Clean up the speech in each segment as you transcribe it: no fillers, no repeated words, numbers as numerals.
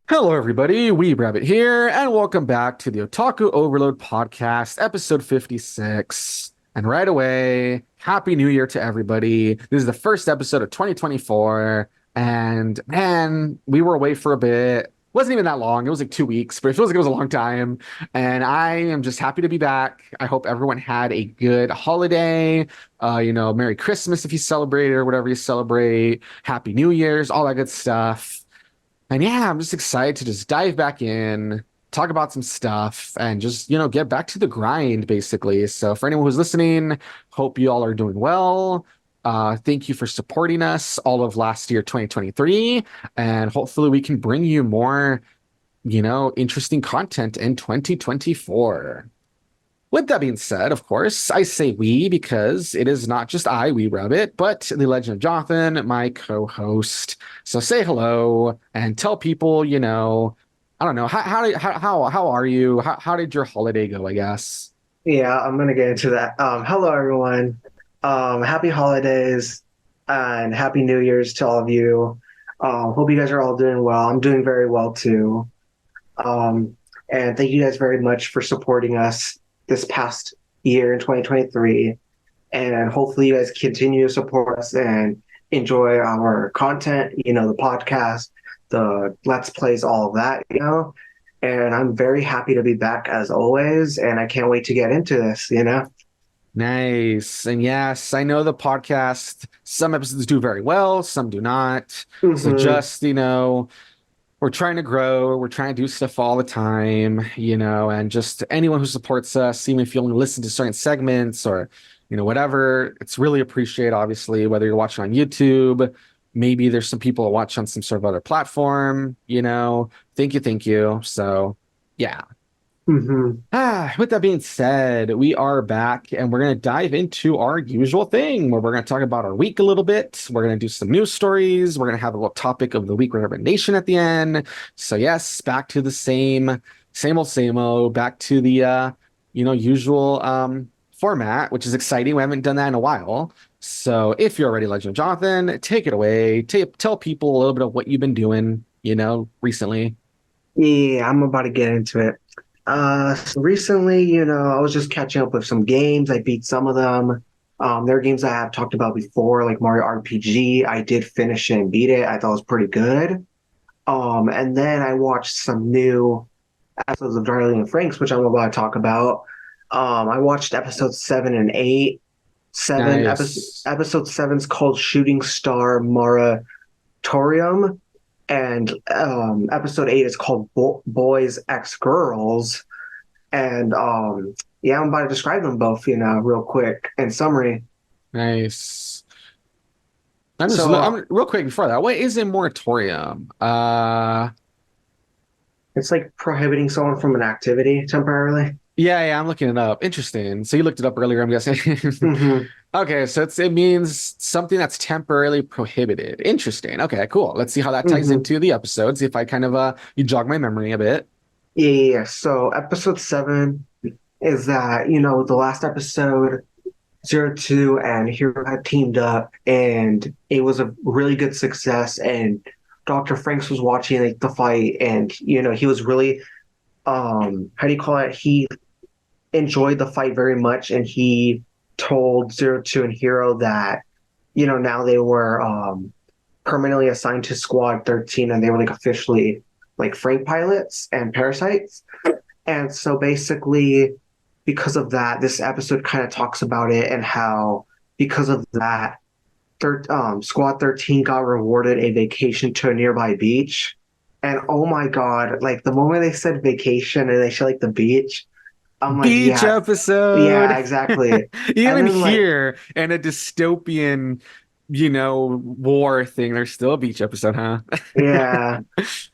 Hello, everybody. weebrabbit here, and welcome back to the Otaku Overload Podcast, episode 56. And right away, Happy New Year to everybody. This is the first episode of 2024, and man, we were away for a bit. Wasn't even that long. It was like 2 weeks, but it feels like it was a long time. And I am just happy to be back. I hope everyone had a good holiday. Merry Christmas if you celebrate it or whatever you celebrate. Happy New Year's, all that good stuff. And yeah, I'm just excited to just dive back in, talk about some stuff, and just, get back to the grind, basically. So for anyone who's listening, hope you all are doing well. Thank you for supporting us all of last year, 2023, and hopefully we can bring you more, interesting content in 2024. With that being said, of course, I say we because it is not just I, weebrabbit, but the Legend of Jonathan, my co-host. So say hello and tell people, I don't know, how are you? How did your holiday go, I guess? Yeah, I'm gonna get into that. Hello everyone. Happy holidays and happy New Year's to all of you. Hope you guys are all doing well. I'm doing very well too. And thank you guys very much for supporting us this past year in 2023. And hopefully you guys continue to support us and enjoy our content, the podcast, the Let's Plays, all of that. And I'm very happy to be back as always, and I can't wait to get into this. Nice. And yes, I know the podcast, some episodes do very well, some do not. So Hmm. just, we're trying to grow, we're trying to do stuff all the time, and just anyone who supports us, even if you only listen to certain segments or, whatever, it's really appreciated, obviously, whether you're watching on YouTube, maybe there's some people that watch on some sort of other platform, thank you, thank you. So, yeah. Hmm. With that being said, we are back and we're going to dive into our usual thing where we're going to talk about our week a little bit. We're going to do some news stories. We're going to have a little topic of the week recommendation at the end. So yes, back to the same old, back to the usual format, which is exciting. We haven't done that in a while. So if you're already Legend of Jonathan, take it away. Tell people a little bit of what you've been doing, recently. Yeah, I'm about to get into it. So recently, I was just catching up with some games. I beat some of them. There are games I have talked about before, like Mario RPG. I did finish it and beat it. I thought it was pretty good. And then I watched some new episodes of Darling and Franks, which I'm about to talk about. I watched episodes 7 and 8. Nice. Episode seven's called Shooting Star Moratorium, and episode 8 is called Boys X Girls. And yeah, I'm about to describe them both, real quick in summary. Nice. I'm just So I'm real quick before that. What is a moratorium? it's like prohibiting someone from an activity temporarily. Yeah, I'm looking it up. Interesting. So you looked it up earlier, I'm guessing. Hmm. Okay, so it means something that's temporarily prohibited. Interesting. Okay, cool. Let's see how that ties Hmm. into the episode. See if I kind of you jog my memory a bit. Yeah. So episode 7 is that, the last episode, 02 and Hero had teamed up, and it was a really good success. And Dr. Franks was watching like the fight, and he was really how do you call it? He enjoyed the fight very much, and he told 02 and Hero that now they were permanently assigned to Squad 13, and they were like officially like Frank pilots and parasites. And so basically, because of that, this episode kind of talks about it and how because of that, Squad 13 got rewarded a vacation to a nearby beach. And oh my God, like the moment they said vacation and they show like the beach, I'm like, Beach yeah, yeah, episode. exactly. And Even then like, here in a dystopian, war thing, there's still a beach episode, huh? yeah.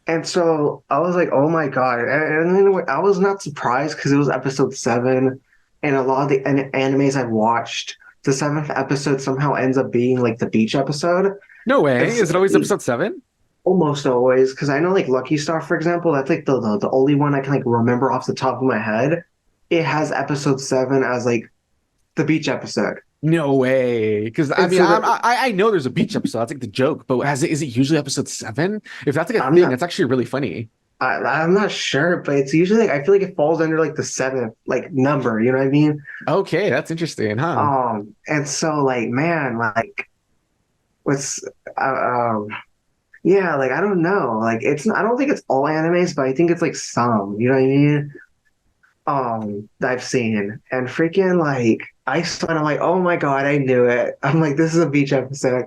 And so I was like, oh my God. And then I was not surprised because it was episode 7. And a lot of the animes I've watched, the seventh episode somehow ends up being like the beach episode. No way. It's Is it always episode 7? almost always because I know like Lucky Star, for example, that's like the only one I can like remember off the top of my head. It has episode 7 as like the beach episode. No way. Because I And mean, so that I know there's a beach episode. That's like the joke. But is it usually episode 7? If that's like a I'm thing, not that's actually really funny. I'm not sure, but it's usually like I feel like it falls under like the seventh like number. You know what I mean? Okay, that's interesting, huh? And so like man, like what's uh, um, yeah, like I don't know, like I don't think it's all animes, but I think it's like some. You know what I mean? That I've seen, and freaking like I saw it, I'm like, oh my God, I knew it. I'm like, this is a beach episode.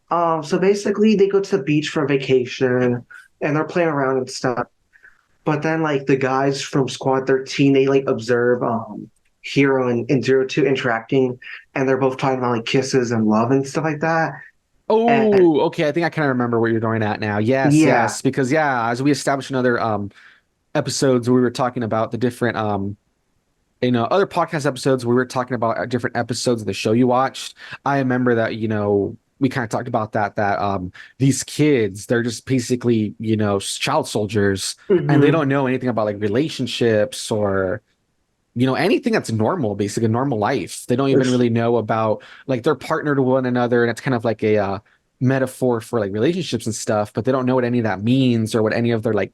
So basically they go to the beach for a vacation and they're playing around and stuff. But then like the guys from Squad 13, they like observe Hero and Zero Two interacting, and they're both talking about like kisses and love and stuff like that. And Oh, okay. I think I kind of remember what you're going at now. Yes, yeah. yes. Because yeah, as we established in other episodes, we were talking about the different other podcast episodes, we were talking about different episodes of the show you watched. I remember that, we kind of talked about that these kids, they're just basically, child soldiers, and they Hmm. don't know anything about like relationships or anything that's normal, basically normal life. They don't even really know about like their partner to one another, and it's kind of like a metaphor for like relationships and stuff, but they don't know what any of that means or what any of their like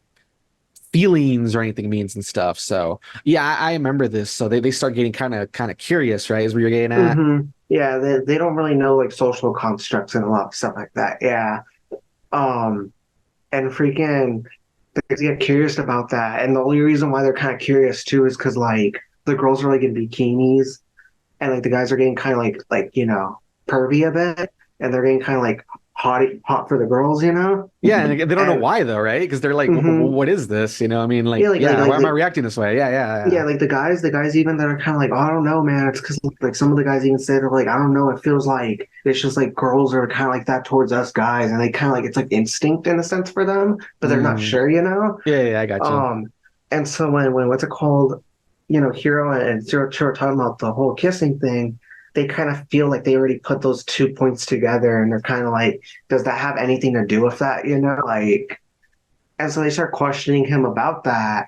feelings or anything means and stuff. So yeah, I remember this. So they start getting kind of curious, right? Is where you're getting at. Hmm. Yeah, they don't really know like social constructs and a lot of stuff like that. Yeah. Um, and freaking they get curious about that. And the only reason why they're kind of curious too is because like the girls are like in bikinis and like the guys are getting kind of like pervy a bit, and they're getting kind of like hot for the girls, you know? Yeah, and they don't know And why though, right? Because they're like, hmm What is this?" I mean, like, yeah, yeah, why am I reacting this way? Yeah, yeah, yeah, yeah. like the guys even that are kind of like, oh, I don't know, man. It's because like some of the guys even said, they're like, I don't know. It feels like it's just like girls are kind of like that towards us guys, and they kind of like it's like instinct in a sense for them, but they're not Mm. sure, you know. Yeah, yeah, I got you. Um, and so when what's it called? Hero and Zero Two are talking about the whole kissing thing. They kind of feel like they already put those 2 points together, and they're kind of like, does that have anything to do with that? Like, and so they start questioning him about that.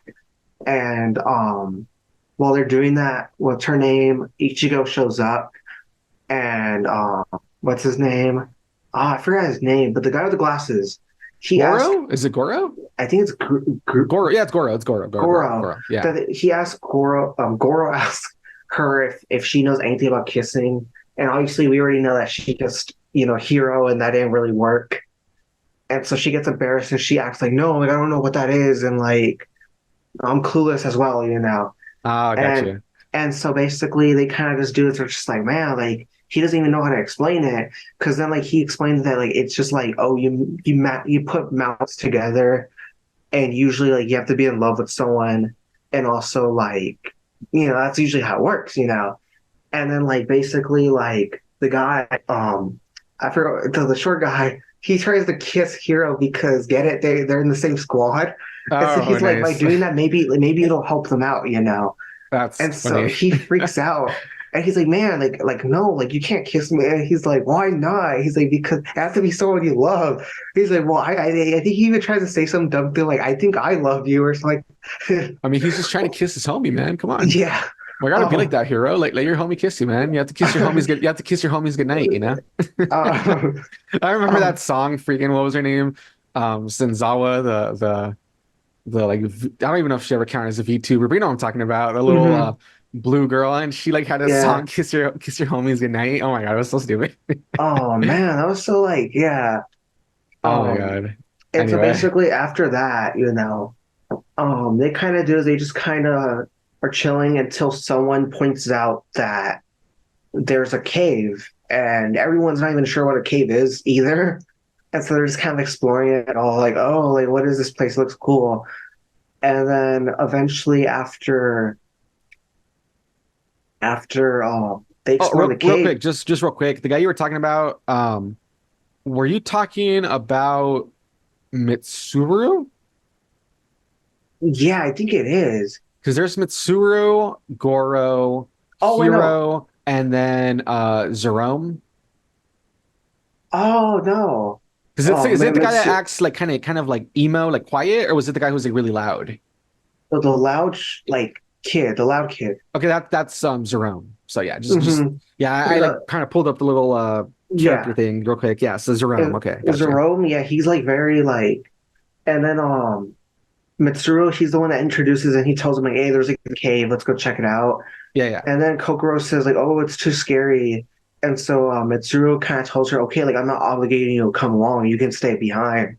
And while they're doing that, what's her name? Ichigo shows up, and what's his name? I forgot his name, but the guy with the glasses. He asked, Goro? Is it Goro? I think it's Goro. Yeah, it's Goro. It's Goro. Goro. Goro. Yeah. That he asked Goro. Goro asked her if she knows anything about kissing, and obviously we already know that she just Hero, and that didn't really work. And so she gets embarrassed and she acts like, no, like I don't know what that is, and like I'm clueless as well. Ah, got And you. and so basically they kind of just do it. They're just like, man, like he doesn't even know how to explain it. Because then like he explains that like it's just like, oh, you put mouths together, and usually like you have to be in love with someone, and also like that's usually how it works. And then like basically like the guy, I forgot the short guy. He tries to kiss Hero because get it, they're in the same squad. And so Oh, he's like, by nice. doing that, maybe it'll help them out. That's And so funny. he freaks out. And he's like, man, like no, like you can't kiss me. And he's like, why not? He's like, because it has to be someone you love. He's like, well, I think he even tries to say some dumb thing like, I think I love you or something. I mean, he's just trying to kiss his homie, man. Come on. Yeah. We gotta be like Um, that, hero. Like, let your homie kiss you, man. You have to kiss your homies good. You have to kiss your homies good night. um, I remember that um, song. Freaking, what was her name? Senzawa, the like. I don't even know if she ever counted as a VTuber, but you know what I'm talking about. The little mhm, blue girl, and she like had a yeah. song, kiss your homies good night. Oh my god, it was so stupid. Oh man, that was so like, yeah. Oh my Um, god. and so Anyway. basically after that, they kind of do is they just kind of are chilling until someone points out that there's a cave, and everyone's not even sure what a cave is either. And so they're just kind of exploring it all, like, oh, like what is this place? Looks cool. And then eventually, after they Oh, explore the real cave, quick, just real quick. The guy you were talking about, were you talking about Mitsuru? yeah, I think it is. Because there's Mitsuru, Goro, Oh, I know. Hiro, and then Jerome. Oh no. Because Oh is it man, the guy that Mitsu, acts like kind of like emo, like quiet, or was it the guy who's like really loud? the loud like kid, the loud kid. Okay, that's Jerome. So yeah, just Hmm. yeah, I like The kind of pulled up the little character Yeah, thing real quick. Yeah, so Jerome. and Okay, gotcha. Jerome, yeah, he's like very like, and then Mitsuru, he's the one that introduces and he tells him like, hey, there's like a cave, let's go check it out. Yeah, yeah. And then Kokoro says like, oh, it's too scary. And so Mitsuru kind of tells her, okay, like I'm not obligating you to come along, you can stay behind.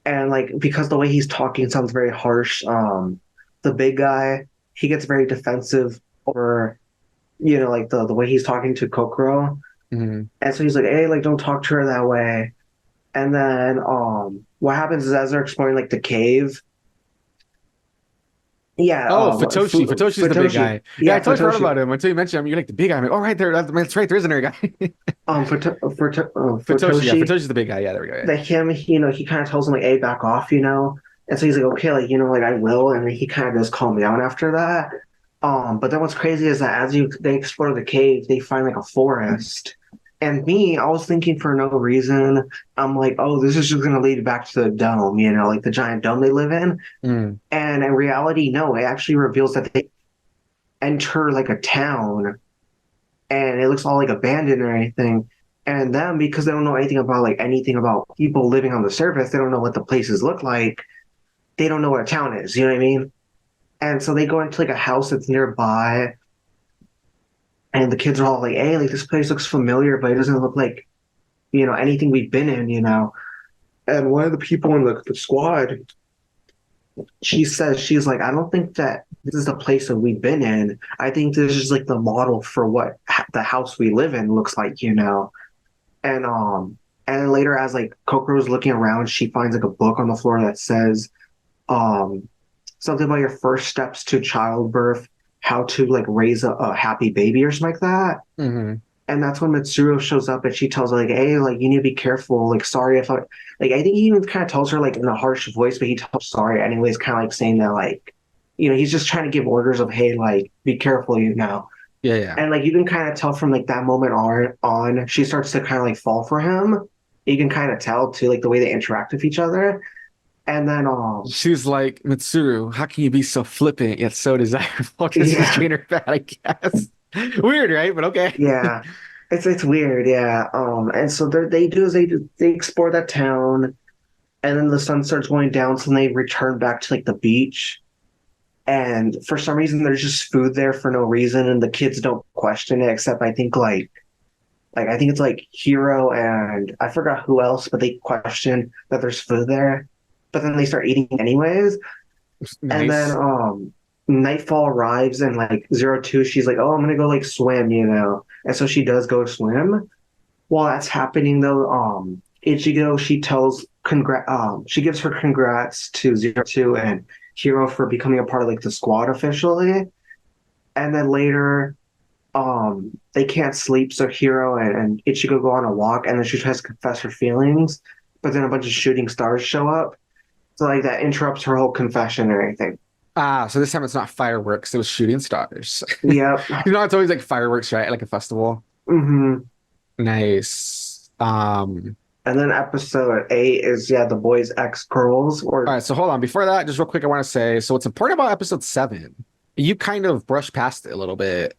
And like because the way he's talking sounds very harsh, the big guy, he gets very defensive over, like the way he's talking to Kokoro. Hmm. And so he's like, hey, like don't talk to her that way. And then what happens is as they're exploring like the cave, yeah, Oh, Futoshi. Futoshi's the big guy. Yeah, I Yeah, totally forgot Futoshi. about him until you mentioned him. You're like the big guy. I'm like, oh, right there. That's right. There is another guy. Futoshi. Yeah, Futoshi, Futoshi's the big guy. Yeah, there we go. Yeah. that him, he kind of tells him like, "Hey, back off," And so he's like, "Okay, like like I will," and then he kind of does calm down after that. But then what's crazy is that they explore the cave, they find like a forest. And me, I was thinking for no reason, I'm like, oh, this is just gonna lead back to the dome, like the giant dome they live in. Mm. And in reality, no, it actually reveals that they enter like a town and it looks all like abandoned or anything. And them, because they don't know anything about people living on the surface, they don't know what the places look like. They don't know what a town is. You know what I mean? And so they go into like a house that's nearby, and the kids are all like, "Hey, like this place looks familiar, but it doesn't look like anything we've been in." And one of the people in the squad, she says she's like, "I don't think that this is the place that we've been in. I think this is like the model for what the house we live in looks like." And then later as like Kokoro's looking around, she finds like a book on the floor that says um something about your first steps to childbirth, how to like raise a happy baby or something like that. Hmm. And that's when Mitsuru shows up and she tells her like, hey, like you need to be careful. Like sorry if I think he even kind of tells her like in a harsh voice, but he tells her sorry anyways, kind of like saying that like, he's just trying to give orders of hey, like be careful. Yeah, yeah. And like you can kind of tell from like that moment on, she starts to kind of like fall for him. You can kind of tell too, like the way they interact with each other. And then She's like, Mitsuru, how can you be so flippant yet so desirable? Because he's yeah, treating her bad, I guess. Weird, right? But okay. yeah. It's weird, yeah. And so they do is they explore that town, and then the sun starts going down, so then they return back to like the beach. And for some reason, there's just food there for no reason, and the kids don't question it, except I think like I think it's like Hiro and I forgot who else, but they question that there's food there. But then they start eating anyways. And then Nice. nightfall arrives and like 02, she's like, oh, I'm gonna go like swim. And so she does go swim. While that's happening though, Ichigo, she gives her congrats to 02 and Hiro for becoming a part of like the squad officially. And then later, they can't sleep, so Hiro and Ichigo go on a walk and then she tries to confess her feelings, but then a bunch of shooting stars show up. So like that interrupts her whole confession and everything. Ah, so this time it's not fireworks, it was shooting stars. Yep. It's always like fireworks, right? Like a festival. Hmm. Nice. And then episode 8 is yeah, the boys' ex girls All or right, so hold on. Before that, just real quick, I want to say, so what's important about episode 7, you kind of brushed past it a little bit.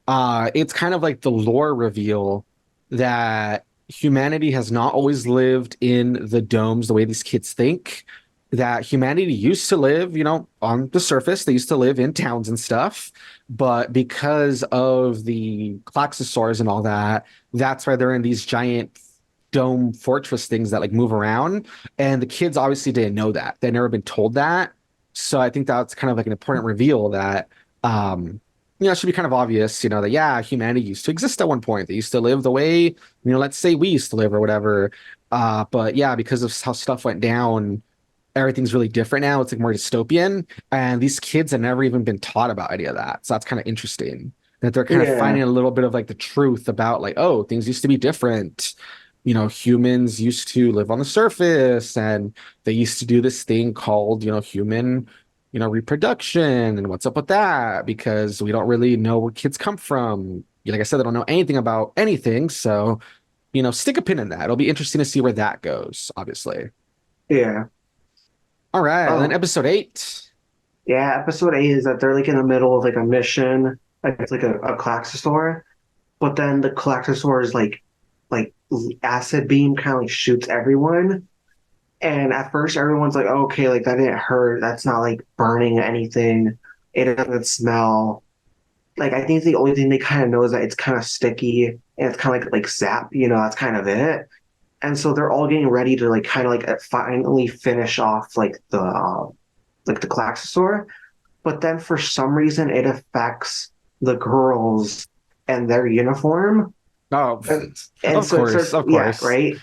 It's kind of like the lore reveal that humanity has not always lived in the domes the way these kids think. That humanity used to live, on the surface. They used to live in towns and stuff. But because of the Klaxosaurs and all that, that's why they're in these giant dome fortress things that like move around. And the kids obviously didn't know that. They'd never been told that. So I think that's kind of like an important reveal that it should be kind of obvious, that yeah, humanity used to exist at one point. They used to live the way, let's say we used to live or whatever. But yeah, because of how stuff went down, everything's really different now. It's like more dystopian. And these kids have never even been taught about any of that. So that's kind of interesting that they're kind of yeah, finding a little bit of like the truth about like, oh, things used to be different. Humans used to live on the surface and they used to do this thing called, human, reproduction and what's up with that because we don't really know where kids come from. Like I said, they don't know anything about anything. So, stick a pin in that. It'll be interesting to see where that goes, obviously. yeah. All right. And then Oh, episode 8. yeah, episode 8 is that they're like in the middle of like a mission. Like it's like a Klaxosaur, but then the Klaxosaur is like acid beam kind of like shoots everyone. And at first, everyone's like, oh, okay, like that didn't hurt. That's not like burning anything. It doesn't smell. Like I think the only thing they kind of know is that it's kind of sticky and it's kind of like sap. That's kind of it. And so they're all getting ready to like kind of like finally finish off like the Klaxosaur. But then for some reason, it affects the girls and their uniform. Oh, And of so it course, starts, of yeah, course. right.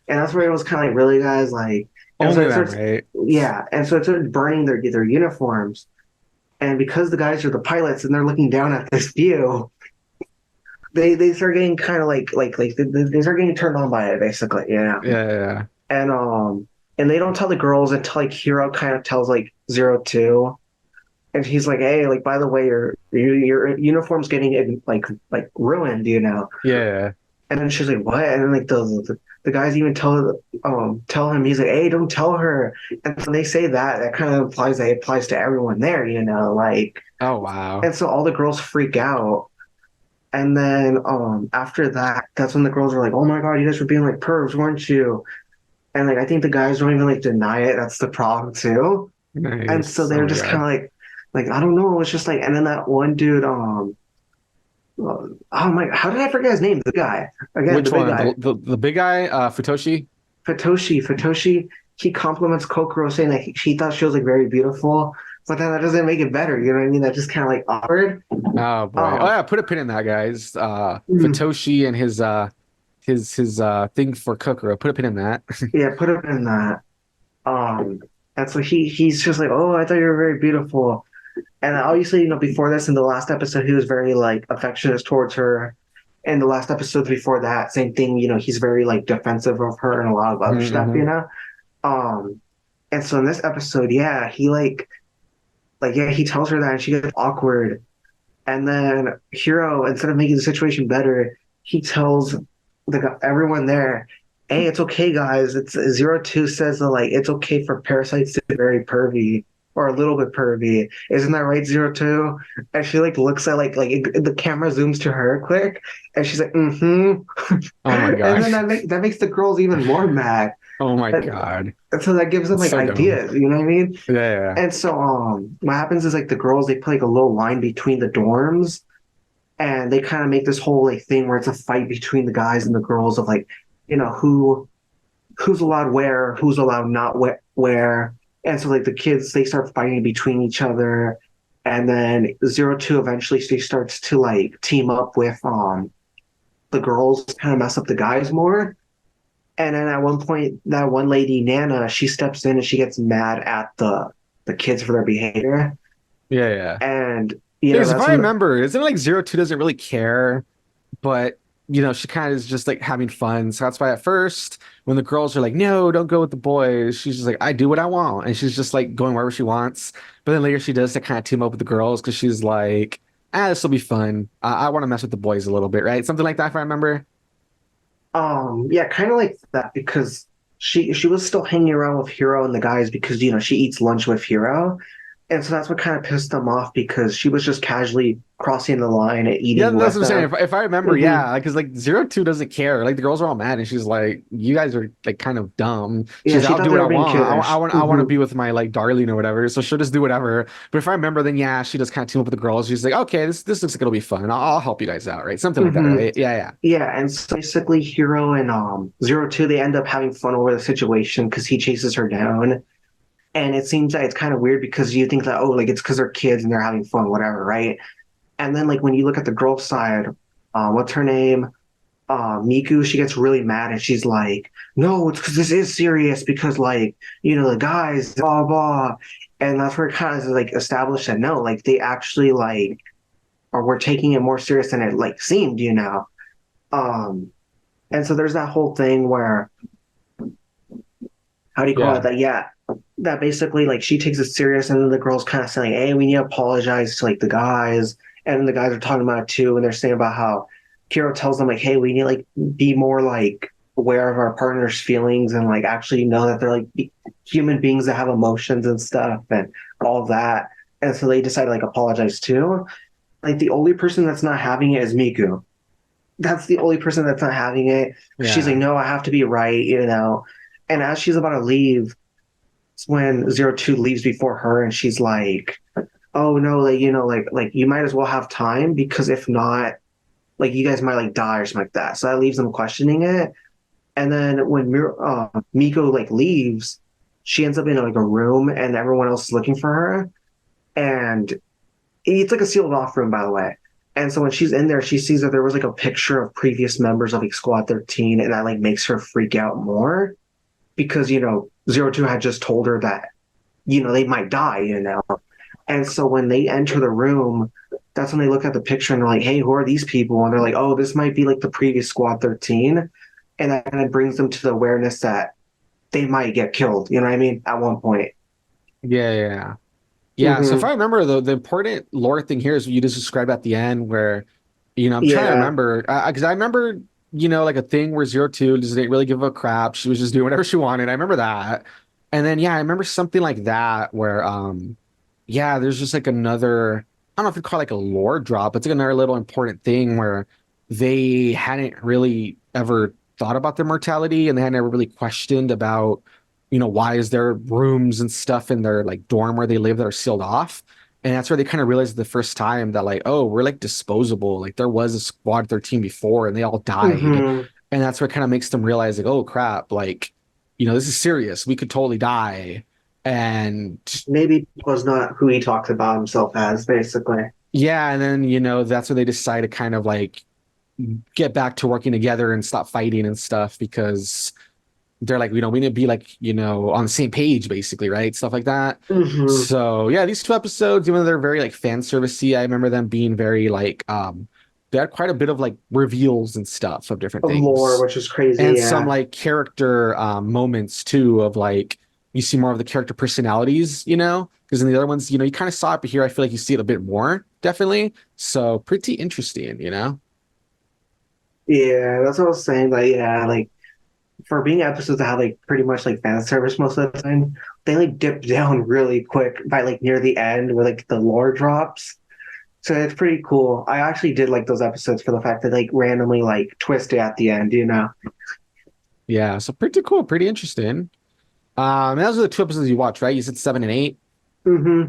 And that's where it was kind of like, really, guys, like, and so Only it them, starts, right? yeah, and so it started burning their uniforms. And because the guys are the pilots and they're looking down at this view, they start getting kind of like they start getting turned on by it, basically, Yeah. And and they don't tell the girls until like Hero kind of tells like 02, and he's like, hey, like by the way, your uniform's getting like ruined, Yeah. And then she's like, what? And then like the guys even tell him, he's like, hey, don't tell her. And when they say that, that kind of implies that it applies to everyone there, like. Oh, wow. And so all the girls freak out. And then after that, that's when the girls are like, oh my God, you guys were being like pervs, weren't you? And like I think the guys don't even like deny it. That's the problem too. And so Nice. Oh they're my just kind God. of like I don't know. It's just like, and then that one dude, oh my, how did I forget his name? The guy again, the Which big one? guy, The big guy, Futoshi? Futoshi. He compliments Kokoro saying that he thought she was like very beautiful, but then that doesn't make it better. You know what I mean? That's just kind of like awkward. Oh boy. Oh Um, yeah, put a pin in that, guys. mm, Futoshi and his thing for Kokoro. Put a pin in that. yeah, put him in that. Um, and so he's just like, oh, I thought you were very beautiful. And obviously, before this in the last episode, he was very like affectionate towards her. And the last episodes before that, same thing, he's very like defensive of her and a lot of other stuff, Hmm. Um, and so in this episode, yeah, he yeah, he tells her that and she gets awkward. And then Hero, instead of making the situation better, he tells everyone there, hey, it's okay, guys. It's 02 says that like it's okay for parasites to be very pervy or a little bit pervy. Isn't that right, 02? And she like looks at the camera zooms to her quick, and she's like, mm-hmm. Oh my And God. then that makes the girls even more mad. Oh my And, God. and so that gives them It's like so dumb. ideas, you know what I mean? Yeah. And so what happens is like the girls they put like a little line between the dorms and they kind of make this whole like thing where it's a fight between the guys and the girls of like, who's allowed where, who's allowed not where. And so like the kids they start fighting between each other. And then 02 eventually she starts to like team up with the girls kind of mess up the guys more. And then at one point, that one lady, Nana, she steps in and she gets mad at the kids for their behavior. Yeah. And Because if that's I when the remember, isn't it like 02 doesn't really care, but she kind of is just like having fun. So that's why at first, when the girls are like, no, don't go with the boys, she's just like, I do what I want. And she's just like going wherever she wants. But then later she does to kind of team up with the girls because she's like, this will be fun. I want to mess with the boys a little bit, right? Something like that, if I remember. yeah, kind of like that because she was still hanging around with Hero and the guys because she eats lunch with Hero. And so that's what kind of pissed them off because she was just casually crossing the line and Yeah, eating that's with what I'm saying. them. If I remember, Hmm. yeah, because like 02 doesn't care. Like the girls are all mad, and she's like, "You guys are like kind of dumb." Yeah, She's like, she "I'll thought do they what I were being want. kiddish. I want to Hmm. be with my like darling or whatever." So she'll just do whatever. But if I remember, then yeah, she does kind of team up with the girls. She's like, "Okay, this looks like it'll be fun. I'll help you guys out, right? Something like that, Hmm. right? Yeah. Yeah, and so basically Hero and 02 they end up having fun over the situation because he chases her down. And it seems that it's kind of weird because you think that, oh, like it's because they're kids and they're having fun, whatever, right? And then like when you look at the girl side, what's her name? Miku, she gets really mad and she's like, no, it's because this is serious because like, the guys, blah blah. And that's where it kind of like established that no, like they actually like or were taking it more serious than it like seemed. Um, and so there's that whole thing where how do you call it Yeah. that? Yeah, that basically like she takes it serious, and then the girls kind of saying, "Hey, we need to apologize to like the guys," and the guys are talking about it too, and they're saying about how Kiro tells them like, "Hey, we need to like be more like aware of our partner's feelings and like actually know that they're like human beings that have emotions and stuff and all that." And so they decide to like apologize too. Like the only person that's not having it is Miku. That's the only person that's not having it. She's like, Yeah. no, I have to be right. And as she's about to leave, it's when 02 leaves before her, and she's like, "Oh no, like like you might as well have time because if not, like you guys might like die or something like that." So that leaves them questioning it. And then when Miko like leaves, she ends up in like a room, and everyone else is looking for her. And it's like a sealed off room, by the way. And so when she's in there, she sees that there was like a picture of previous members of like Squad 13, and that like makes her freak out more because 02 had just told her that they might die. And so when they enter the room, that's when they look at the picture and they're like, "Hey, who are these people?" And they're like, "Oh, this might be like the previous Squad 13," and that kind of brings them to the awareness that they might get killed. You know what I mean? At one point. Yeah, yeah. Yeah, so if Hmm. I remember, the important lore thing here is what you just described at the end, where, I'm trying to Yeah. remember, because I remember, like a thing where 02 just didn't really give a crap. She was just doing whatever she wanted. I remember that. And then, yeah, I remember something like that where, yeah, there's just like another, I don't know if you call it like a lore drop. It's like another little important thing where they hadn't really ever thought about their mortality and they had never really questioned about why is there rooms and stuff in their like dorm where they live that are sealed off? And that's where they kind of realized the first time that like, oh, we're like disposable. Like there was a Squad 13 before and they all died. Hmm. And that's what kind of makes them realize like, oh crap, like, this is serious. We could totally die. And Maybe was not who he talks about himself as, basically. yeah, and then, that's when they decide to kind of like get back to working together and stop fighting and stuff because they're like, we need to be like, on the same page, basically, right? Stuff like that. Hmm. So yeah, these two episodes, even though they're very like fan servicey, I remember them being very like they had quite a bit of like reveals and stuff of different Of lore, things. which is crazy. And some Yeah. like character moments too of like you see more of the character personalities, because in the other ones, you kind of saw it, but here I feel like you see it a bit more, definitely. So pretty interesting. Yeah, that's what I was saying. Like, yeah, like for being episodes that have like pretty much like fan service most of the time, they like dip down really quick by like near the end where like the lore drops. So it's pretty cool. I actually did like those episodes for the fact that like randomly like twist it at the end. Yeah, so pretty cool, pretty interesting. Those are the two episodes you watched, right? You said 7 and 8. Hmm.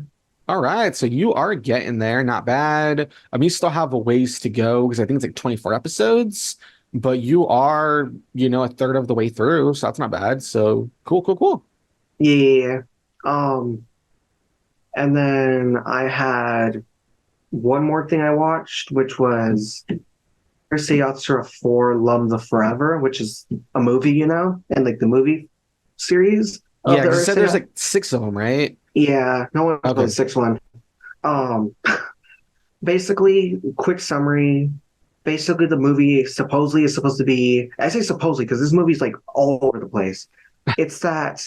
All right, so you are getting there. Not bad. You still have a ways to go because I think it's like 24 episodes, but you are, a third of the way through, so that's not bad. So cool, cool, cool. Yeah. Um, and then I had one more thing I watched, which was Urusei Yatsura 4 Lum the Forever, which is a movie, and like the movie series of Yeah, the because you said there's Urusei. like 6 of them, right? Yeah, no one was the Okay. sixth one. Um, Basically, quick summary. Basically, the movie supposedly is supposed to be. I say supposedly because this movie's like all over the place. It's that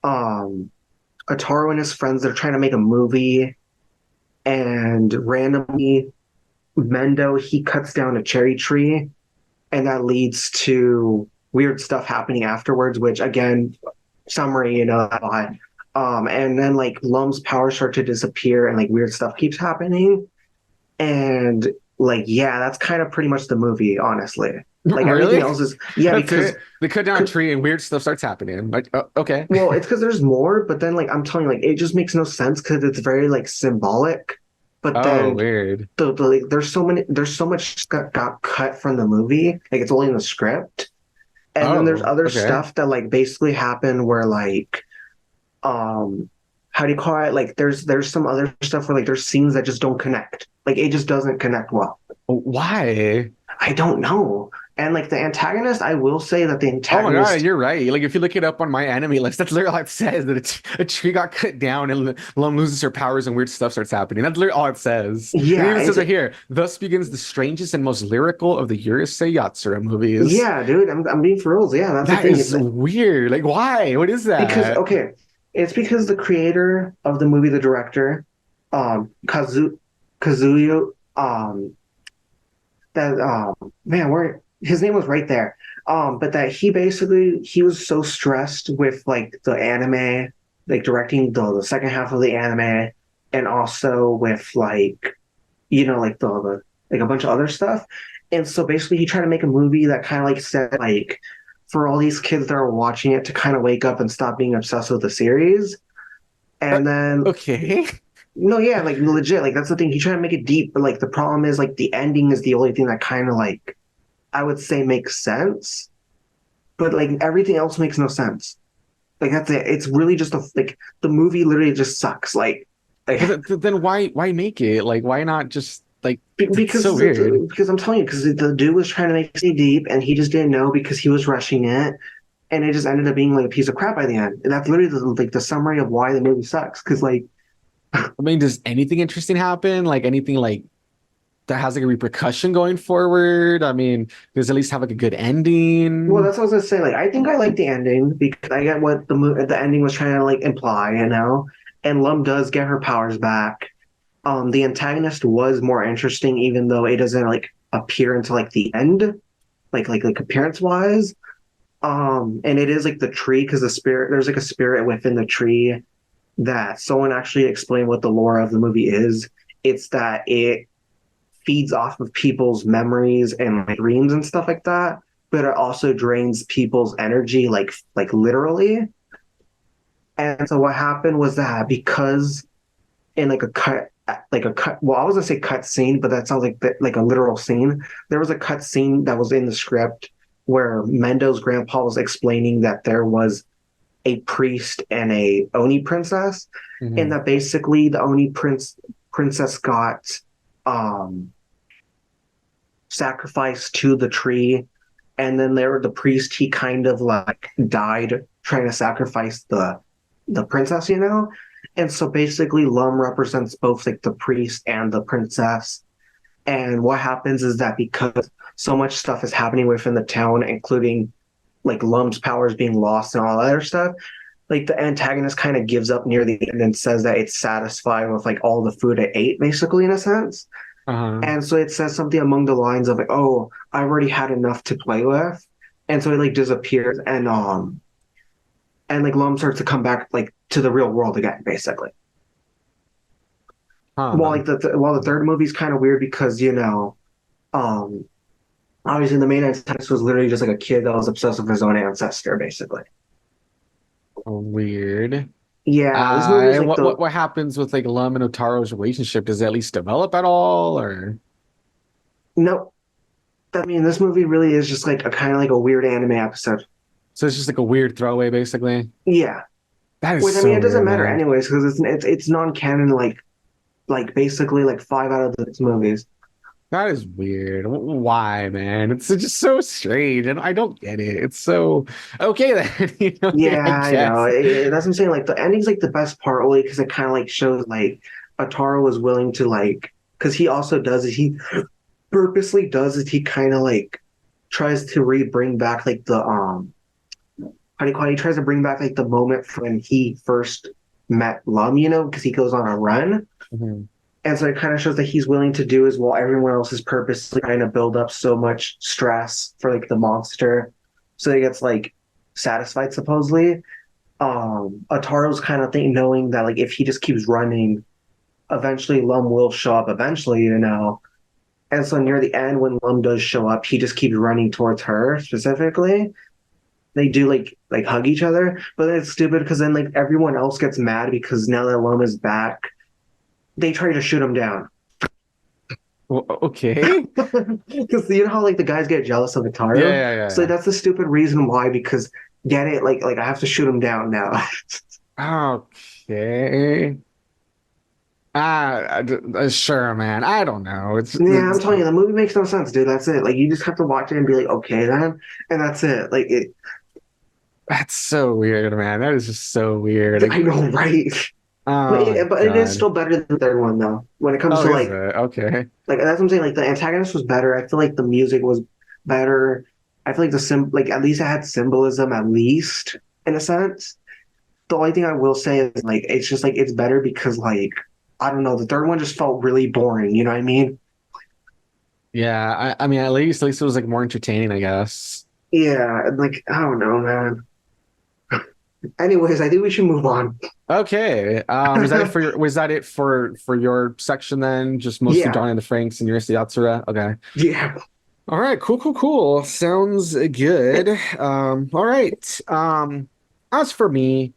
um, Ataru and his friends they're trying to make a movie, and randomly Mendo he cuts down a cherry tree, and that leads to weird stuff happening afterwards. Which again, summary, and then like Lum's powers start to disappear, and like weird stuff keeps happening. And like, yeah, that's kind of pretty much the movie, honestly. Like everything Really? else is, yeah, That's because it. They cut down a tree and weird stuff starts happening. Like, okay. well, it's because there's more, but then like I'm telling you, like it just makes no sense because it's very like symbolic. But Oh, then weird. like, there's so much got cut from the movie, like it's only in the script. And then there's Oh, other okay. stuff that like basically happen where like um how do you call it? Like there's some other stuff where like there's scenes that just don't connect. Like it just doesn't connect well. Why? I don't know. And like the antagonist, I will say that the Oh my God, antagonist, you're right. Like if you look it up on my enemy list, that's literally all it says that a tree got cut down and Lum loses her powers and weird stuff starts happening. That's literally all it says. And it yeah, even says right here, thus begins the strangest and most lyrical of the Urusei Yatsura movies. yeah, dude, I'm being for reals. Yeah, that's the That thing. It's is weird. Like why? What is because that? okay, it's because the creator of the movie, the director, Kazuyo, that man, where his name was right there. But that he was so stressed with like the anime, like directing the second half of the anime, and also with like like the like a bunch of other stuff. And so basically he tried to make a movie that kind of like said like for all these kids that are watching it to kind of wake up and stop being obsessed with the series. Uh, And then okay. no, yeah, like legit, like that's the thing. He's trying to make it deep, but like the problem is like the ending is the only thing that kind of like I would say makes sense, but like everything else makes no sense. Like that's it. It's really just a like the movie literally just sucks. Like But then why make it? Like why not just like it's because so weird. because I'm telling you, because the dude was trying to make it deep and he just didn't know because he was rushing it, and it just ended up being like a piece of crap by the end. And that's literally the summary of why the movie sucks. Because like I mean, does anything interesting happen? Like anything like that has like a repercussion going forward? I mean, does it at least have like a good well, ending? that's what I was gonna say. Like, I think I like the ending because I get what the ending was trying to like imply, you know. And Lum does get her powers back. The antagonist was more interesting, even though it doesn't like appear until like the end, like appearance wise. And it is like the tree because the spirit there's like a spirit within the tree that someone actually explained what the lore of the movie is. It's that it feeds off of people's memories and like, dreams and stuff like that, but it also drains people's energy, like literally. And so what happened was that because in like a cut, well, I was gonna say cut scene, but that sounds like a literal scene. There was a cut scene that was in the script where Mendo's grandpa was explaining that there was a priest and a Oni princess, and Mhm. that basically the princess got um sacrificed to the tree, and then there the priest he kind of like died trying to sacrifice the princess, you know. And so basically Lum represents both like the priest and the princess. And what happens is that because so much stuff is happening within the town, including like Lum's powers being lost and all that other stuff, like the antagonist kind of gives up near the end and says that it's satisfied with like all the food it ate, basically in a sense. Uh-huh. And so it says something among the lines of like, "Oh, I already had enough to play with," and so it like disappears, and like Lum starts to come back like to the real world again, basically. While Huh. like while the third movie's kind of weird because um, obviously the main antagonist was literally just like a kid that was obsessed with his own ancestor, basically. Weird. Yeah, this movie is And like the what happens with like Lum and Otaro's relationship? Does it at least develop at all, or no. I mean, this movie really is just like a kind of like a weird anime episode. so it's just like a weird throwaway, basically? Yeah, That is which I mean, so it doesn't weird, matter man. anyways because it's non-canon like basically like five out of the six movies. That is weird. Why, man? It's just so strange, and I don't get it. It's so okay then, Yeah, I I know. guess. That's what I'm saying. Like the ending's like the best part, only because it kind of like shows like Ataro was willing to like, because he also does it. He purposely does it. He kind of like tries to bring back like the how do you call it? He tries to bring back like the moment when he first met Lum, you know, because he goes on a run. Mhm. And so it kind of shows that he's willing to do as well. Everyone else is purposely trying to build up so much stress for like the monster, so he gets like satisfied supposedly. Ataro's kind of thing, knowing that like if he just keeps running, eventually Lum will show up. Eventually, you know. And so near the end, when Lum does show up, he just keeps running towards her specifically. They do like hug each other, but then it's stupid because then like everyone else gets mad because now that Lum is back, they try to shoot him down. Okay. Because you know how like the guys get jealous of Yeah, Ataru, yeah, yeah, so yeah. that's the stupid reason why. Because get it, like I have to shoot him down now. Okay. Sure, man. I don't know. Yeah, I'm telling you, the movie makes no sense, dude. That's it. Like you just have to watch it and be like, okay, then, and that's it. Like it, That's so weird, man. That is just so weird. I know, right? Oh my But it is God. still better than the third one, though. When it comes Oh, to is it? Okay. like that's what I'm saying. Like the antagonist was better. I feel like the music was better. I feel like like at least it had symbolism, at least in a sense. The only thing I will say is like it's just like it's better because like I don't know, the third one just felt really boring. You know what I mean? Yeah, I mean at least it was like more entertaining, I guess. Yeah, and, like I don't know, man. Anyways, I think we should move on. Okay. Was that it for your section then? Just mostly Yeah, Johnny and the Franks and Urusei Yatsura? Okay. yeah. All right, cool. Sounds good. All right. As for me,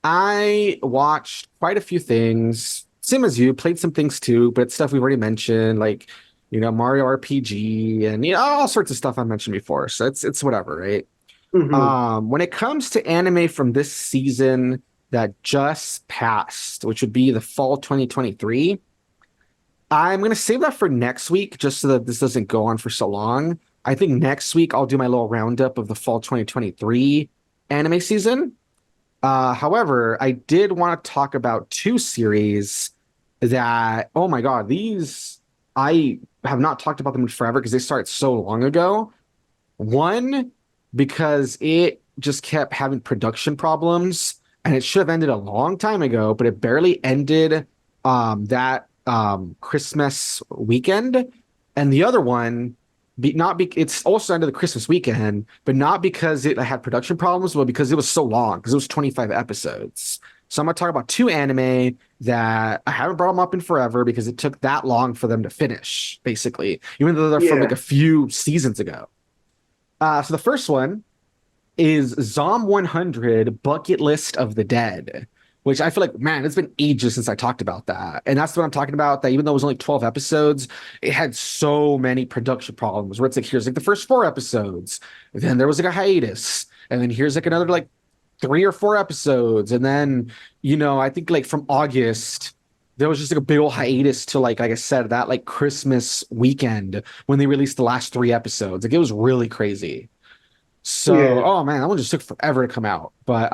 I watched quite a few things. Same as you, played some things too, but it's stuff we've already mentioned, like, Mario RPG and all sorts of stuff I mentioned before. So it's whatever, right? Hmm. When it comes to anime from this season that just passed, which would be the fall 2023, I'm gonna save that for next week just so that this doesn't go on for so long. I think next week I'll do my little roundup of the fall 2023 anime season. However, I did want to talk about two series that, oh my God, these I have not talked about them in forever because they started so long ago. One, because it just kept having production problems and it should have ended a long time ago, but it barely ended that Christmas weekend. And the other one, it's also ended the Christmas weekend, but not because it had production problems, but because it was so long, because it was 25 episodes. So I'm gonna talk about two anime that I haven't brought them up in forever because it took that long for them to finish, basically, even though they're from like Yeah. a few seasons ago. So the first one is Zom 100 Bucket List of the Dead, which I feel like, man, it's been ages since I talked about that. And that's what I'm talking about. That even though it was only 12 episodes, it had so many production problems where it's like, here's like the first four episodes, then there was like a hiatus, and then here's like another like three or four episodes. And then, I think like from August, there was just like a big old hiatus to like I said, that like Christmas weekend when they released the last three episodes. Like it was really crazy. So, Yeah. oh man, that one just took forever to come out. But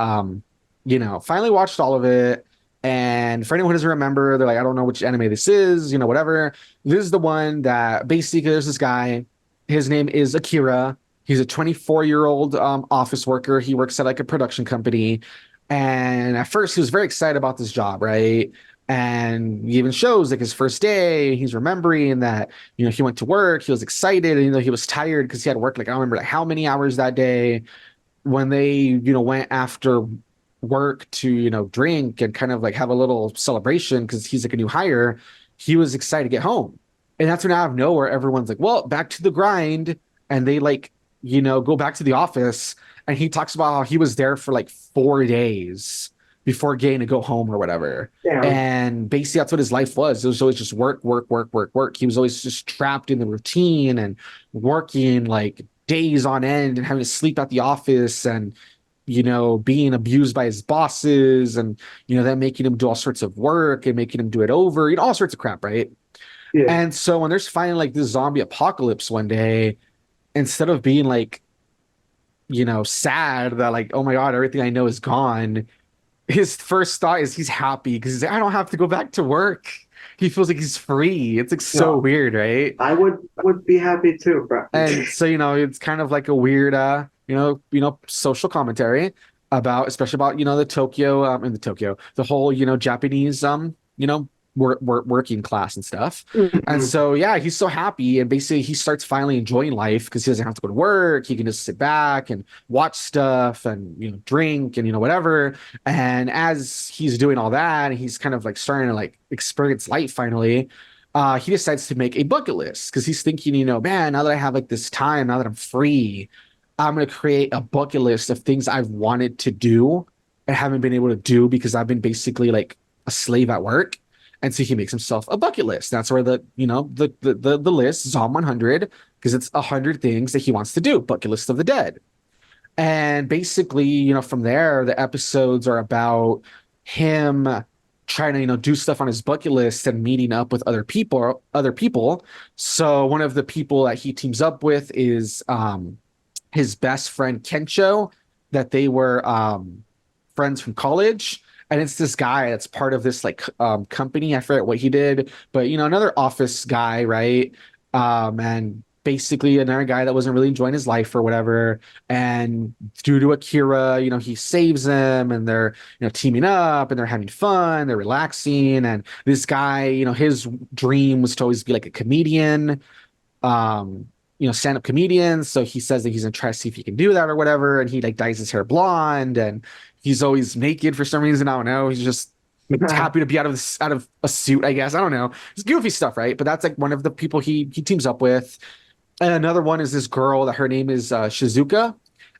finally watched all of it. And for anyone who doesn't remember, they're like, I don't know which anime this is, whatever. This is the one that basically there's this guy. His name is Akira. He's a 24-year-old office worker. He works at like a production company. And at first he was very excited about this job, right? And he even shows like his first day, he's remembering that, he went to work, he was excited, and he was tired because he had worked like I don't remember like how many hours that day. When they, went after work to, drink and kind of like have a little celebration because he's like a new hire, he was excited to get home. And that's when out of nowhere, everyone's like, well, back to the grind. And they like, go back to the office. And he talks about how he was there for like 4 days before getting to go home or whatever. Yeah. And basically, that's what his life was. It was always just work. He was always just trapped in the routine and working like days on end and having to sleep at the office and, being abused by his bosses and, them making him do all sorts of work and making him do it over, all sorts of crap, right? Yeah. And so when there's finally like this zombie apocalypse one day, instead of being like, sad that like, oh my God, everything I know is gone, his first thought is he's happy because he's like, I don't have to go back to work. He feels like he's free. It's like so No, weird, right? I would be happy too, bro. And so, it's kind of like a weird social commentary about, especially about, the Tokyo, in the Tokyo, the whole, Japanese working class and stuff. And Mhm. so yeah, he's so happy and basically he starts finally enjoying life because he doesn't have to go to work. He can just sit back and watch stuff and drink and whatever. And as he's doing all that and he's kind of like starting to like experience life finally, he decides to make a bucket list because he's thinking, man, now that I have like this time, now that I'm free, I'm gonna create a bucket list of things I've wanted to do and haven't been able to do because I've been basically like a slave at work. And so he makes himself a bucket list. That's where the list Zom 100 because it's 100 things that he wants to do. Bucket list of the dead. And basically, from there, the episodes are about him trying to, do stuff on his bucket list and meeting up with other people. So one of the people that he teams up with is his best friend Kencho, that they were friends from college. And it's this guy that's part of this like company. I forget what he did, but another office guy, right? And basically another guy that wasn't really enjoying his life or whatever. And due to Akira, he saves them and they're, teaming up and they're having fun, they're relaxing. And this guy, his dream was to always be like a comedian. Stand-up comedian. So he says that he's gonna try to see if he can do that or whatever. And he like dyes his hair blonde and he's always naked for some reason. I don't know. He's just happy to be out of a suit, I guess. I don't know. It's goofy stuff, right? But that's like one of the people he teams up with. And another one is this girl that her name is Shizuka.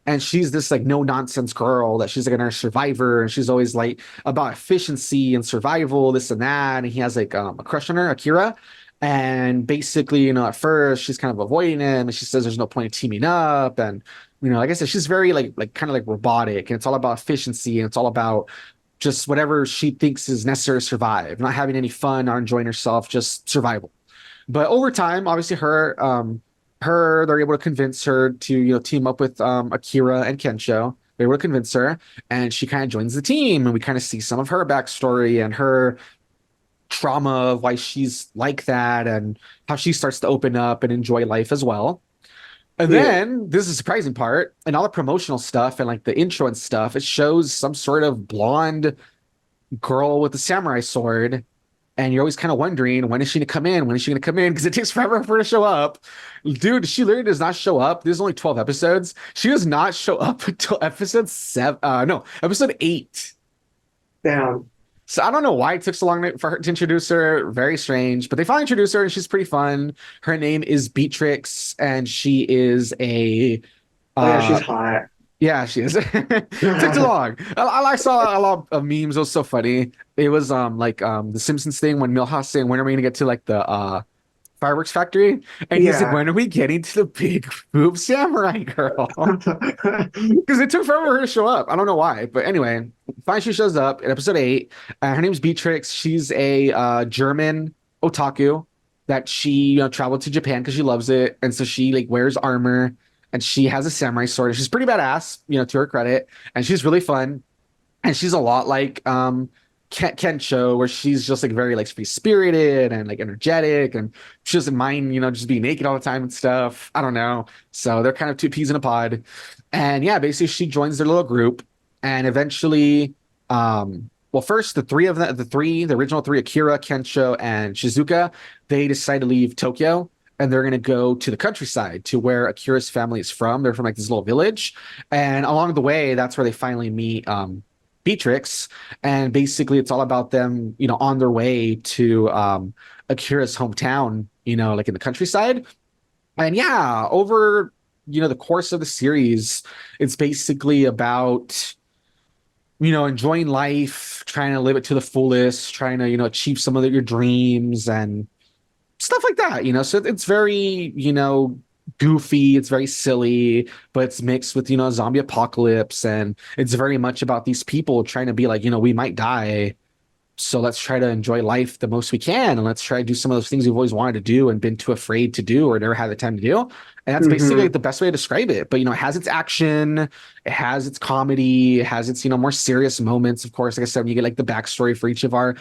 And she's this like no nonsense girl that she's like a survivor. And she's always like about efficiency and survival, this and that. And he has like a crush on her, Akira. And basically, at first she's kind of avoiding him and she says there's no point in teaming up. And, like I said, she's very like kind of like robotic and it's all about efficiency and it's all about just whatever she thinks is necessary to survive, not having any fun or enjoying herself, just survival. But over time, obviously, they're able to convince her to team up with Akira and Kensho. They're able to convince her, and she kind of joins the team, and we kind of see some of her backstory and her trauma of why she's like that, and how she starts to open up and enjoy life as well. And Yeah. then this is the surprising part, and all the promotional stuff and like the intro and stuff, it shows some sort of blonde girl with a samurai sword, and you're always kind of wondering when is she gonna come in? When is she gonna come in? Because it takes forever for her to show up. Dude, she literally does not show up. There's only 12 episodes. She does not show up until episode seven. No, episode 8. Damn. So I don't know why it took so long for her to introduce her. Very strange, but they finally introduced her, and she's pretty fun. Her name is Beatrix, and she is a Oh yeah, she's uh, hot. yeah, she is. It took too long. I saw a lot of memes. It was so funny. It was like the Simpsons thing when Milhouse saying, "When are we gonna get to like the fireworks factory?" And he's like, Yeah. "When are we getting to the big boob samurai girl?" Because it took forever for her to show up. I don't know why, but anyway, finally she shows up in episode 8. Her name's Beatrix. She's a German otaku that she traveled to Japan because she loves it, and so she like wears armor and she has a samurai sword. She's pretty badass, to her credit, and she's really fun. And she's a lot like Kensho, where she's just like very like free spirited and like energetic, and she doesn't mind just being naked all the time and stuff. I don't know. So they're kind of two peas in a pod. And yeah, basically she joins their little group, and eventually, well, first the three of them, the original three, Akira, Kensho, and Shizuka, they decide to leave Tokyo and they're going to go to the countryside to where Akira's family is from. They're from like this little village. And along the way, that's where they finally meet Beatrix. And basically, it's all about them, on their way to Akira's hometown, like in the countryside. And yeah, over, the course of the series, it's basically about, enjoying life, trying to live it to the fullest, trying to, achieve some of your dreams and stuff like that, so it's very goofy, it's very silly, but it's mixed with a zombie apocalypse, and it's very much about these people trying to be like, we might die, so let's try to enjoy life the most we can, and let's try to do some of those things we've always wanted to do and been too afraid to do or never had the time to do. And that's basically Hmm. like the best way to describe it. But it has its action, it has its comedy, it has its more serious moments. Of course, like I said, when you get like the backstory for each of our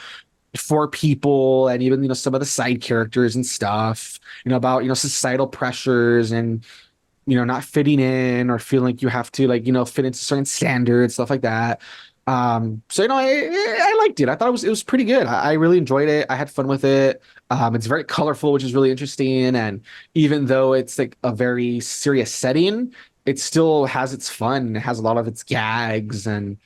for people, and even some of the side characters and stuff, about societal pressures and not fitting in or feeling like you have to like fit into certain standards, stuff like that. So I liked it. I thought it was pretty good. I really enjoyed it. I had fun with it. It's very colorful, which is really interesting, and even though it's like a very serious setting, it still has its fun. It has a lot of its gags and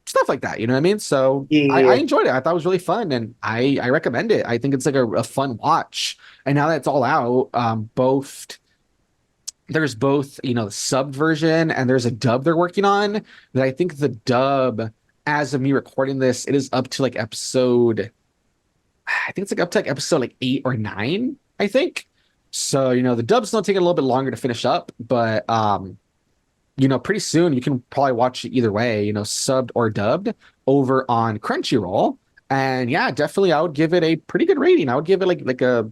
stuff like that. You know what I mean? So I Yeah. enjoyed it. I thought it was really fun, and I recommend it. I think it's like a fun watch. And now that it's all out, there's both the subbed version and there's a dub they're working on. That I think the dub, as of me recording this, it is up to like episode. I think it's like up to like episode like 8 or 9. I think. So the dub's still taking a little bit longer to finish up, but pretty soon you can probably watch it either way, subbed or dubbed over on Crunchyroll. And yeah, definitely I would give it a pretty good rating. I would give it like a,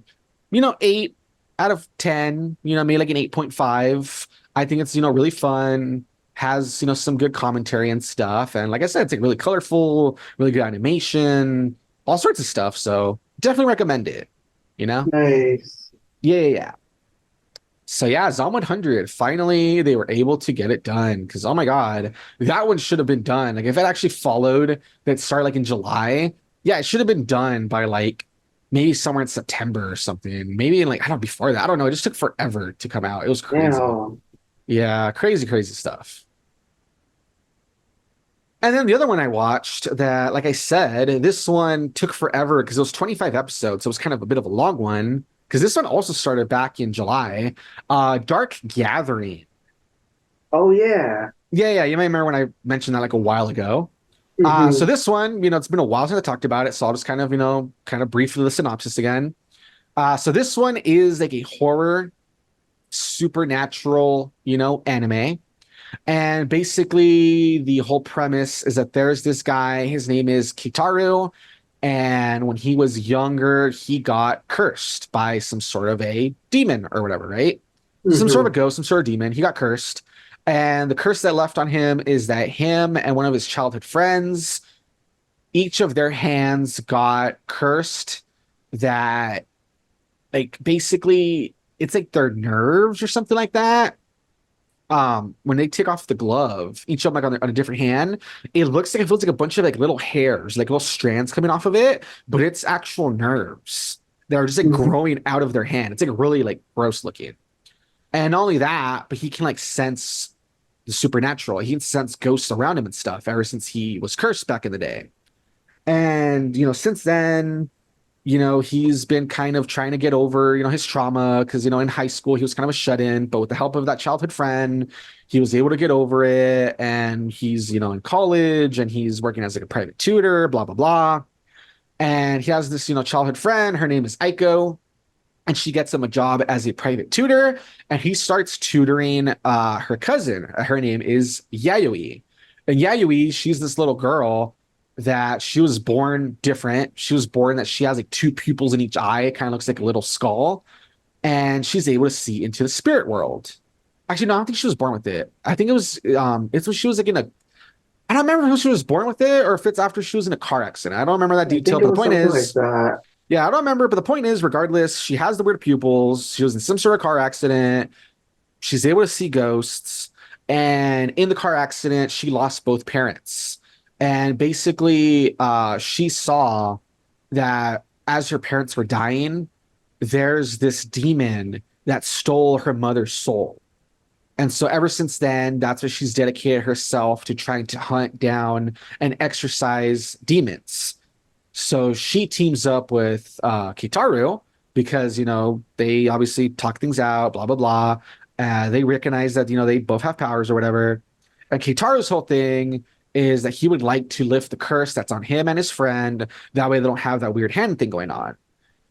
8 out of 10, maybe like an 8.5. I think it's, really fun, has, some good commentary and stuff. And like I said, it's like really colorful, really good animation, all sorts of stuff. So definitely recommend it, you know? Nice. Yeah, yeah, yeah. So yeah, Zom 100, finally they were able to get it done because oh my God, that one should have been done. Like if it actually followed that started like in July, yeah, it should have been done by like maybe somewhere in September or something. Maybe in like, I don't know, before that. I don't know. It just took forever to come out. It was crazy. Yeah. Yeah, crazy, crazy stuff. And then the other one I watched that, like I said, this one took forever because it was 25 episodes. So it was kind of a bit of a long one. because this one also started back in July. Dark Gathering. Oh yeah. Yeah, you may remember when I mentioned that like a while ago. So Hmm. this one, it's been a while since I talked about it, so I'll just kind of, kind of briefly the synopsis again. So this one is like a horror, supernatural, anime. And basically, the whole premise is that there's this guy, his name is Kitaru, and when he was younger, he got cursed by some sort of a demon or whatever, right? Some sort of a Hmm. ghost, some sort of demon. He got cursed. And the curse that left on him is that him and one of his childhood friends, each of their hands got cursed that, like, basically, it's like their nerves or something like that. When they take off the glove, each of them like on a different hand, it looks like it feels like a bunch of like little hairs, like little strands coming off of it, but it's actual nerves that are just like Hmm. growing out of their hand. It's like really like gross looking. And not only that, but he can like sense the supernatural. He can sense ghosts around him and stuff ever since he was cursed back in the day. And since then, he's been kind of trying to get over, his trauma because, in high school, he was kind of a shut-in, but with the help of that childhood friend, he was able to get over it. And he's, in college and he's working as like a private tutor, blah, blah, blah. And he has this, childhood friend. Her name is 𝐤𝐤𝐤, and she gets him a job as a private tutor. And he starts tutoring her cousin. Her name is 𝐤𝐤𝐤. And 𝐤𝐤𝐤, she's this little girl that she was born different. She was born that she has like two pupils in each eye. It kind of looks like a little skull. And she's able to see into the spirit world. Actually, no, I don't think she was born with it. I think it's when she was like in a, I don't remember who she was born with it or if it's after she was in a car accident. I don't remember that I detail, think it but the was point something like is, that. yeah, I don't remember, but the point is, regardless, she has the weird pupils. She was in some sort of car accident. She's able to see ghosts. And in the car accident, she lost both parents. And basically, she saw that as her parents were dying, there's this demon that stole her mother's soul. And so ever since then, that's why she's dedicated herself to trying to hunt down and exorcise demons. So she teams up with Kitaru because, they obviously talk things out, blah, blah, blah. They recognize that, they both have powers or whatever. And Kitaru's whole thing is that he would like to lift the curse that's on him and his friend. That way they don't have that weird hand thing going on.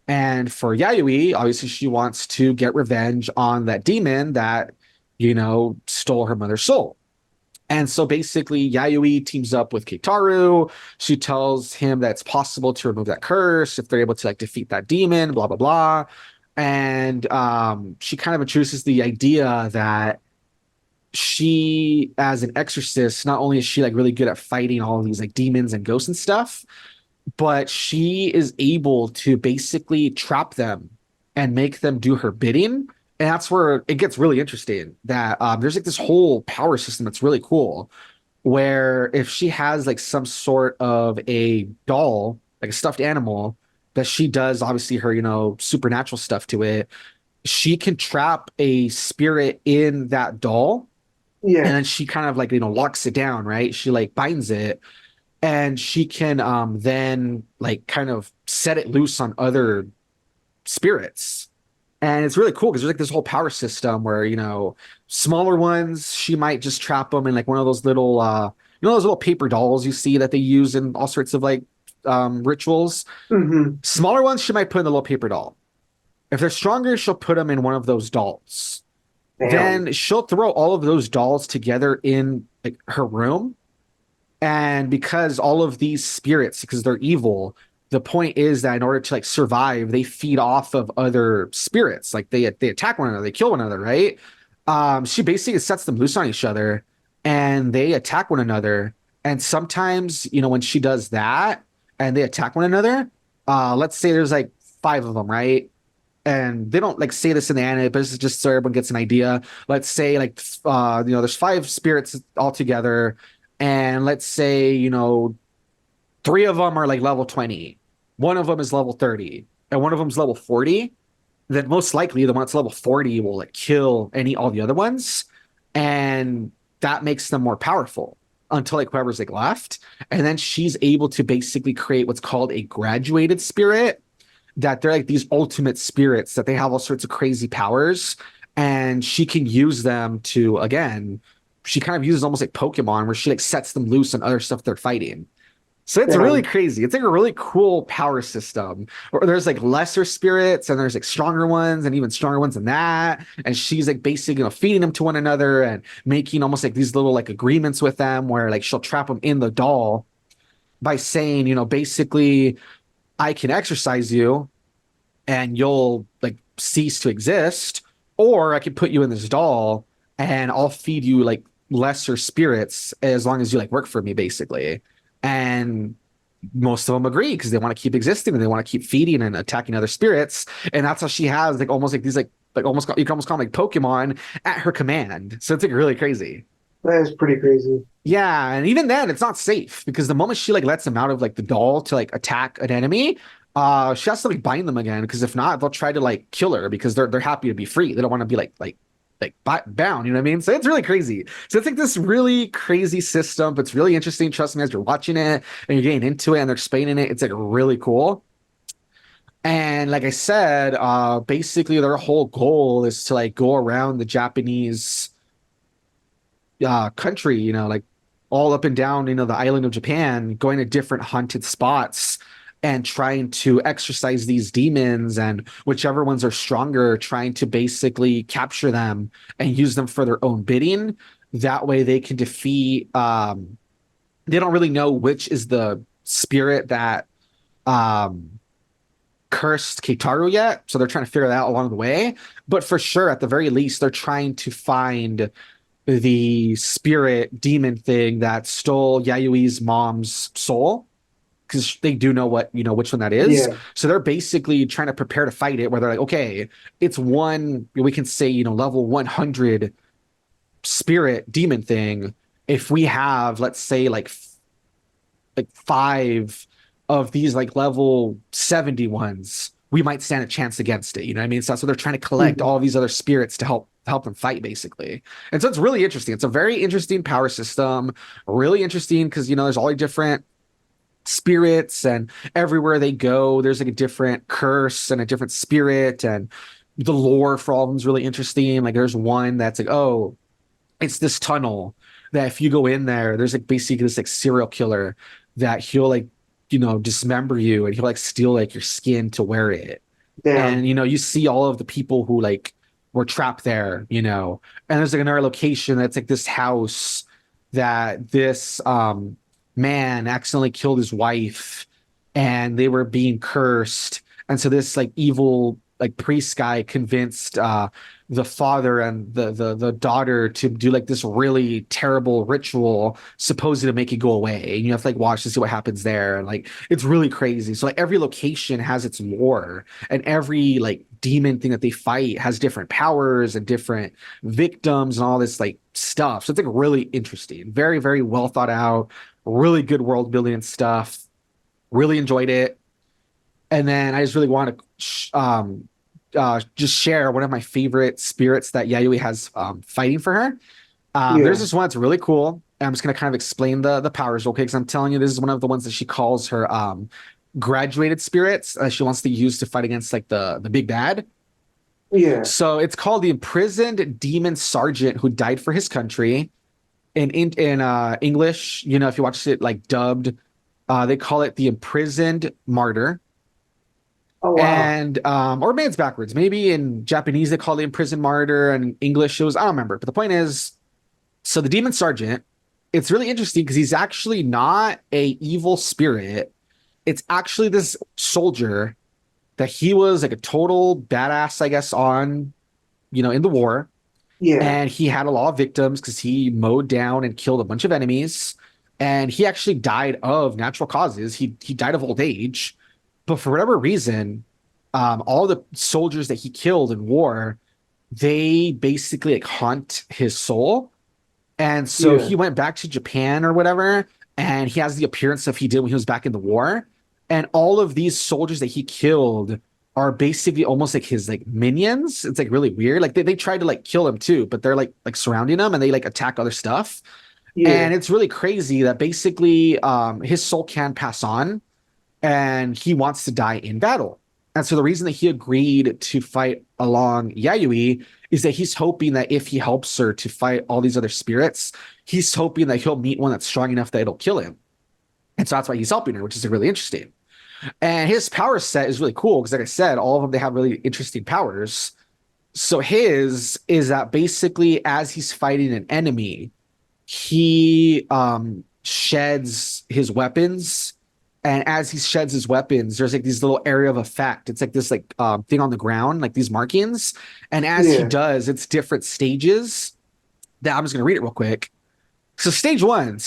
And for 𝐤𝐤𝐤, obviously she wants to get revenge on that demon that, stole her mother's soul. And so basically, 𝐤𝐤𝐤 teams up with Kitaru. She tells him that it's possible to remove that curse if they're able to like defeat that demon, blah, blah, blah. And she kind of introduces the idea that she, as an exorcist, not only is she like really good at fighting all of these like demons and ghosts and stuff, but she is able to basically trap them and make them do her bidding. And that's where it gets really interesting. That there's like this whole power system that's really cool. Where if she has like some sort of a doll, like a stuffed animal, that she does obviously her, supernatural stuff to it, she can trap a spirit in that doll. And Yeah. then she kind of like, locks it down, right? She like binds it and she can then like kind of set it loose on other spirits. And it's really cool because there's like this whole power system where, smaller ones, she might just trap them in like one of those little those little paper dolls you see that they use in all sorts of like rituals. Hmm. Smaller ones she might put in the little paper doll. If they're stronger, she'll put them in one of those dolls. Damn. Then she'll throw all of those dolls together in like her room. And because all of these spirits, because they're evil, the point is that in order to like survive, they feed off of other spirits. Like they attack one another, they kill one another, right? She basically sets them loose on each other and they attack one another. And sometimes, when she does that and they attack one another, let's say there's like five of them, right? And they don't like say this in the anime, but this is just so everyone gets an idea. Let's say like there's five spirits all together, and let's say three of them are like level 20, one of them is level 30, and one of them is level 40. Then most likely the one that's level 40 will like kill all the other ones, and that makes them more powerful until like whoever's like left, and then she's able to basically create what's called a graduated spirit. that they're like these ultimate spirits, that they have all sorts of crazy powers, and she can use them to, again, she kind of uses almost like Pokemon, where she like sets them loose on other stuff they're fighting. So it's Yeah. really crazy. It's like a really cool power system. Or there's like lesser spirits and there's like stronger ones and even stronger ones than that. And she's like basically, feeding them to one another and making almost like these little like agreements with them, where like she'll trap them in the doll by saying, basically, I can exercise you and you'll like cease to exist, or I could put you in this doll and I'll feed you like lesser spirits as long as you like work for me, basically. And most of them agree because they want to keep existing and they want to keep feeding and attacking other spirits. And that's how she has like almost like these like almost, you can almost call them like Pokemon at her command. So it's like really crazy. That is pretty crazy. Yeah, and even then, it's not safe because the moment she like lets them out of like the doll to like attack an enemy, she has to like bind them again, because if not, they'll try to like kill her because they're happy to be free. They don't want to be bound. You know what I mean? So it's really crazy. So it's like this really crazy system, but it's really interesting. Trust me, as you're watching it and you're getting into it and they're explaining it, it's like really cool. And like I said, basically their whole goal is to like go around the Japanese country, like all up and down, the island of Japan, going to different haunted spots and trying to exorcise these demons, and whichever ones are stronger, trying to basically capture them and use them for their own bidding. That way they can defeat, they don't really know which is the spirit that cursed 𝐥𝐤𝐬 yet. So they're trying to figure that out along the way. But for sure, at the very least, they're trying to find the spirit demon thing that stole Yayui's mom's soul, because they do know which one that is. Yeah. So they're basically trying to prepare to fight it, where they're like, okay, it's one, we can say, level 100 spirit demon thing. If we have, let's say, like 5 of these like level 70 ones, we might stand a chance against it. You know what I mean? So that's what they're trying to collect, all these other spirits to help them fight, basically. And so it's really interesting. It's a very interesting power system, really interesting because there's all the different spirits, and everywhere they go there's like a different curse and a different spirit, and the lore for all of them is really interesting. Like there's one that's like, oh, it's this tunnel that if you go in there, there's like basically this like serial killer that he'll like dismember you, and he'll like steal like your skin to wear it. Damn. And you see all of the people who like were trapped there, and there's like another location that's like this house that this man accidentally killed his wife, and they were being cursed. And so this like evil like priest guy convinced the father and the daughter to do like this really terrible ritual supposed to make it go away, and you have to like watch to see what happens there. And like it's really crazy. So like every location has its lore, and every like demon thing that they fight has different powers and different victims and all this like stuff. So it's like really interesting, very very well thought out, really good world building and stuff. Really enjoyed it. And then I just really want to just share one of my favorite spirits that Yayoi has fighting for her. There's this one that's really cool. And I'm just going to kind of explain the powers real quick, because I'm telling you, this is one of the ones that she calls her graduated spirits she wants to use to fight against like the big bad. Yeah. So it's called the imprisoned demon sergeant who died for his country. In English, if you watch it like dubbed, they call it the imprisoned martyr. Oh wow. And or maybe it's backwards. Maybe in Japanese they call it the imprisoned martyr, and English it was, I don't remember. But the point is, so the demon sergeant, it's really interesting because he's actually not a evil spirit. It's actually this soldier that he was like a total badass, I guess, on, in the war. Yeah. And he had a lot of victims because he mowed down and killed a bunch of enemies. And he actually died of natural causes. He died of old age. But for whatever reason, all the soldiers that he killed in war, they basically like haunt his soul. And so he went back to Japan or whatever, and he has the appearance of he did when he was back in the war. And all of these soldiers that he killed are basically almost like his like minions. It's like really weird. Like they try to like kill him too, but they're like surrounding him, and they like attack other stuff. Yeah. And it's really crazy that basically his soul can pass on, and he wants to die in battle. And so the reason that he agreed to fight along Yayoi is that he's hoping that if he helps her to fight all these other spirits, he's hoping that he'll meet one that's strong enough that it'll kill him. And so that's why he's helping her, which is really interesting. And his power set is really cool because, like I said, all of them, they have really interesting powers. So his is that basically as he's fighting an enemy, he sheds his weapons. And as he sheds his weapons, there's like these little area of effect. It's like this like thing on the ground, like these markings. And as he does, it's different stages. That I'm just gonna read it real quick. So stage one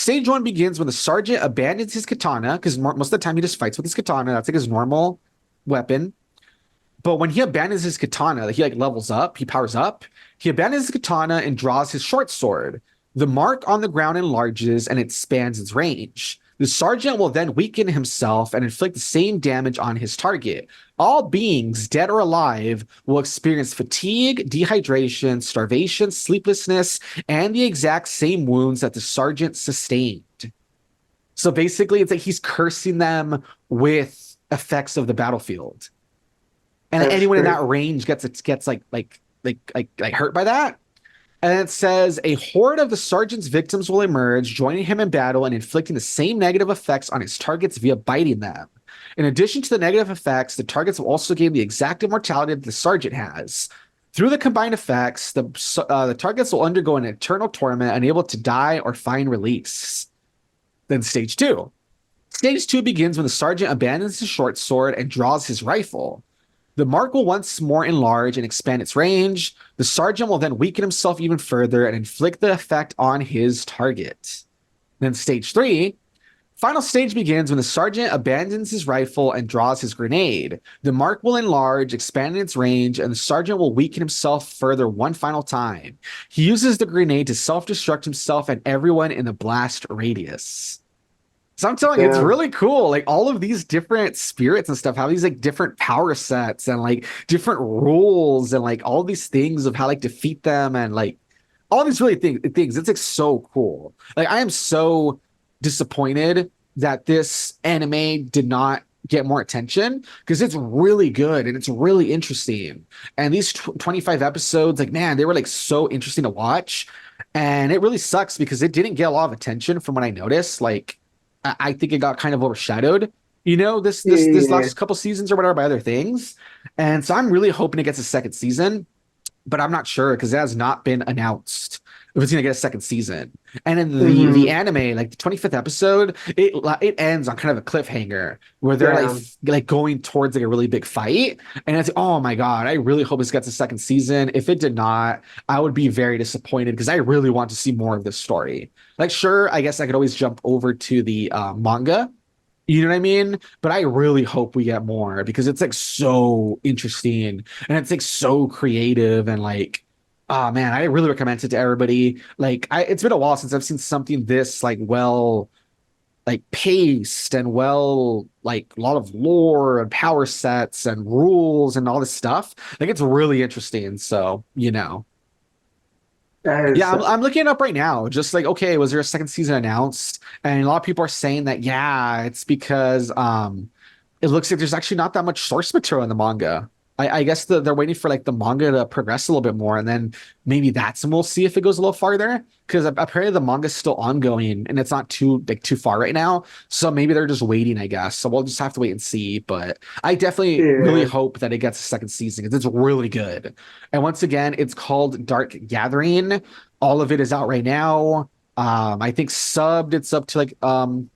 begins when the sergeant abandons his katana, because most of the time he just fights with his katana. That's like his normal weapon. But when he abandons his katana, he like levels up, he powers up. He abandons his katana and draws his short sword. The mark on the ground enlarges and expands its range. The sergeant will then weaken himself and inflict the same damage on his target. All beings, dead or alive, will experience fatigue, dehydration, starvation, sleeplessness, and the exact same wounds that the sergeant sustained. So basically, it's like he's cursing them with effects of the battlefield. And anyone in that range gets like hurt by that. And it says a horde of the sergeant's victims will emerge, joining him in battle and inflicting the same negative effects on his targets via biting them. In addition to the negative effects, the targets will also gain the exact immortality that the sergeant has. Through the combined effects, the targets will undergo an eternal torment, unable to die or find release. Then stage two. Stage two begins when the sergeant abandons his short sword and draws his rifle. The mark will once more enlarge and expand its range. The sergeant will then weaken himself even further and inflict the effect on his target. Then stage three. Final stage begins when the sergeant abandons his rifle and draws his grenade. The mark will enlarge, expand its range, and the sergeant will weaken himself further one final time. He uses the grenade to self-destruct himself and everyone in the blast radius. So I'm telling you, it's really cool. Like all of these different spirits and stuff have these like different power sets and like different rules and like all these things of how like defeat them and like all these really things. It's like so cool. Like I am so disappointed that this anime did not get more attention because it's really good and it's really interesting. And these 25 episodes, like man, they were like so interesting to watch. And it really sucks because it didn't get a lot of attention from what I noticed. Like I think it got kind of overshadowed, you know, this last couple seasons or whatever by other things. And so I'm really hoping it gets a second season, but I'm not sure because it has not been announced if it's going to get a second season. And in the anime, like the 25th episode, it ends on kind of a cliffhanger where they're like going towards like a really big fight. And it's oh my God, I really hope this gets a second season. If it did not, I would be very disappointed because I really want to see more of this story. Like, sure, I guess I could always jump over to the manga. You know what I mean? But I really hope we get more because it's like so interesting and it's like so creative and like, oh man, I really recommend it to everybody. Like, it's been a while since I've seen something this like well, like paced and well, like a lot of lore and power sets and rules and all this stuff. Like, it's really interesting. So, you know. Yeah, I'm looking it up right now. Just like, okay, was there a second season announced? And a lot of people are saying that, yeah, it's because it looks like there's actually not that much source material in the manga. I guess they're waiting for like the manga to progress a little bit more, and then maybe that's and we'll see if it goes a little farther. Because apparently the manga's still ongoing and it's not too far right now. So maybe they're just waiting, I guess. So we'll just have to wait and see. But I definitely really hope that it gets a second season because it's really good. And once again, it's called Dark Gathering. All of it is out right now. I think subbed, it's up to like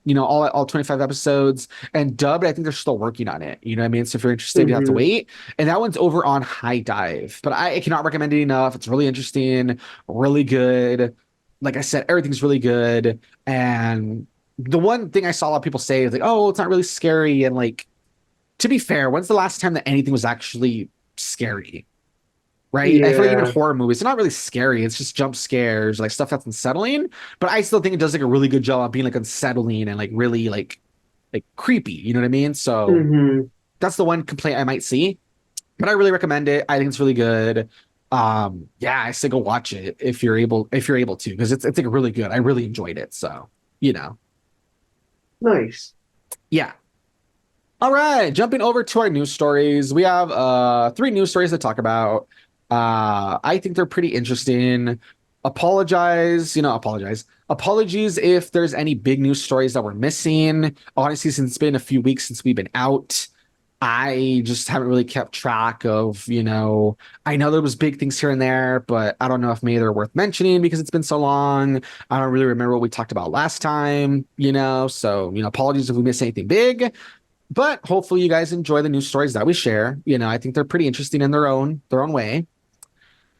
you know, all 25 episodes, and dubbed, I think they're still working on it. You know what I mean? So if you're interested, you have to wait. And that one's over on High Dive. But I cannot recommend it enough. It's really interesting, really good. Like I said, everything's really good. And the one thing I saw a lot of people say is like, oh, it's not really scary. And like, to be fair, when's the last time that anything was actually scary? Right? I feel like even horror movies, they're not really scary. It's just jump scares, like stuff that's unsettling. But I still think it does like a really good job of being like unsettling and like really like creepy. You know what I mean? So that's the one complaint I might see. But I really recommend it. I think it's really good. Yeah, I say go watch it if you're able to, because it's like really good. I really enjoyed it. So, you know. Nice. Yeah. All right, jumping over to our news stories. We have three news stories to talk about. I think they're pretty interesting. Apologies if there's any big news stories that we're missing. Honestly, since it's been a few weeks since we've been out, I just haven't really kept track of, I know there was big things here and there, but I don't know if maybe they're worth mentioning because it's been so long. I don't really remember what we talked about last time, so, apologies if we miss anything big. But hopefully you guys enjoy the news stories that we share. I think they're pretty interesting in their own way.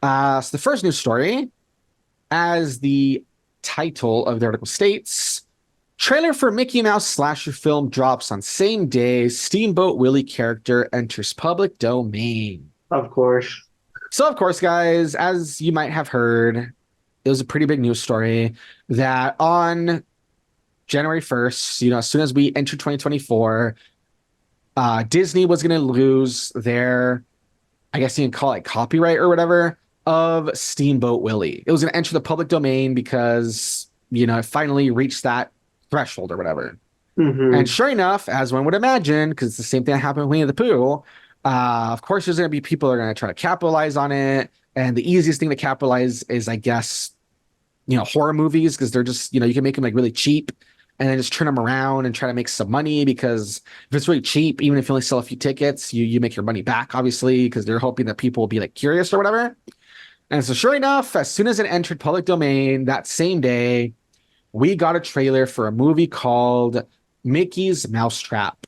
So the first news story, as the title of the article states, trailer for Mickey Mouse slasher film drops on same day. Steamboat Willie character enters public domain. Of course. So, of course, guys, as you might have heard, it was a pretty big news story that on January 1st, as soon as we enter 2024, Disney was going to lose their, I guess you can call it copyright or whatever, of Steamboat Willie. It was going to enter the public domain because, it finally reached that threshold or whatever. Mm-hmm. And sure enough, as one would imagine, because it's the same thing that happened with Winnie the Pooh, of course, there's going to be people that are going to try to capitalize on it. And the easiest thing to capitalize is, I guess, horror movies, because they're just, you can make them like really cheap and then just turn them around and try to make some money, because if it's really cheap, even if you only sell a few tickets, you make your money back, obviously, because they're hoping that people will be like curious or whatever. And so sure enough, as soon as it entered public domain that same day, we got a trailer for a movie called Mickey's Mousetrap.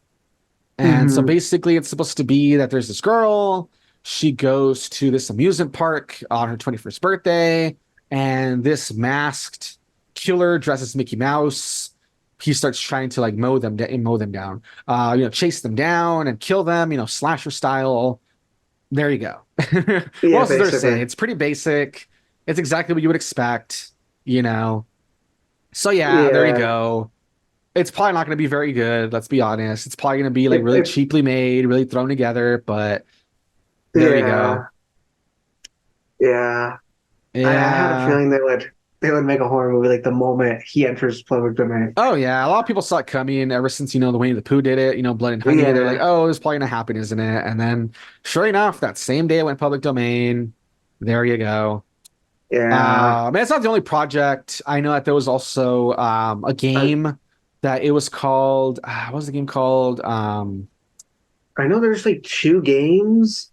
And so basically it's supposed to be that there's this girl, she goes to this amusement park on her 21st birthday, and this masked killer dresses Mickey Mouse. He starts trying to like mow them down, chase them down and kill them, slasher style. There you go. What else is there to say? It's pretty basic. It's exactly what you would expect, So yeah, there you go. It's probably not going to be very good. Let's be honest. It's probably going to be like really cheaply made, really thrown together, but there you go. Yeah. I had a feeling they would make a horror movie like the moment he enters public domain. Oh yeah, a lot of people saw it coming ever since the Winnie the Pooh did it. Blood and Honey. Yeah. They're like, oh, it's probably gonna happen, isn't it? And then, sure enough, that same day it went public domain. There you go. Yeah. It's not the only project. I know that there was also a game that it was called. What was the game called? I know there's like two games.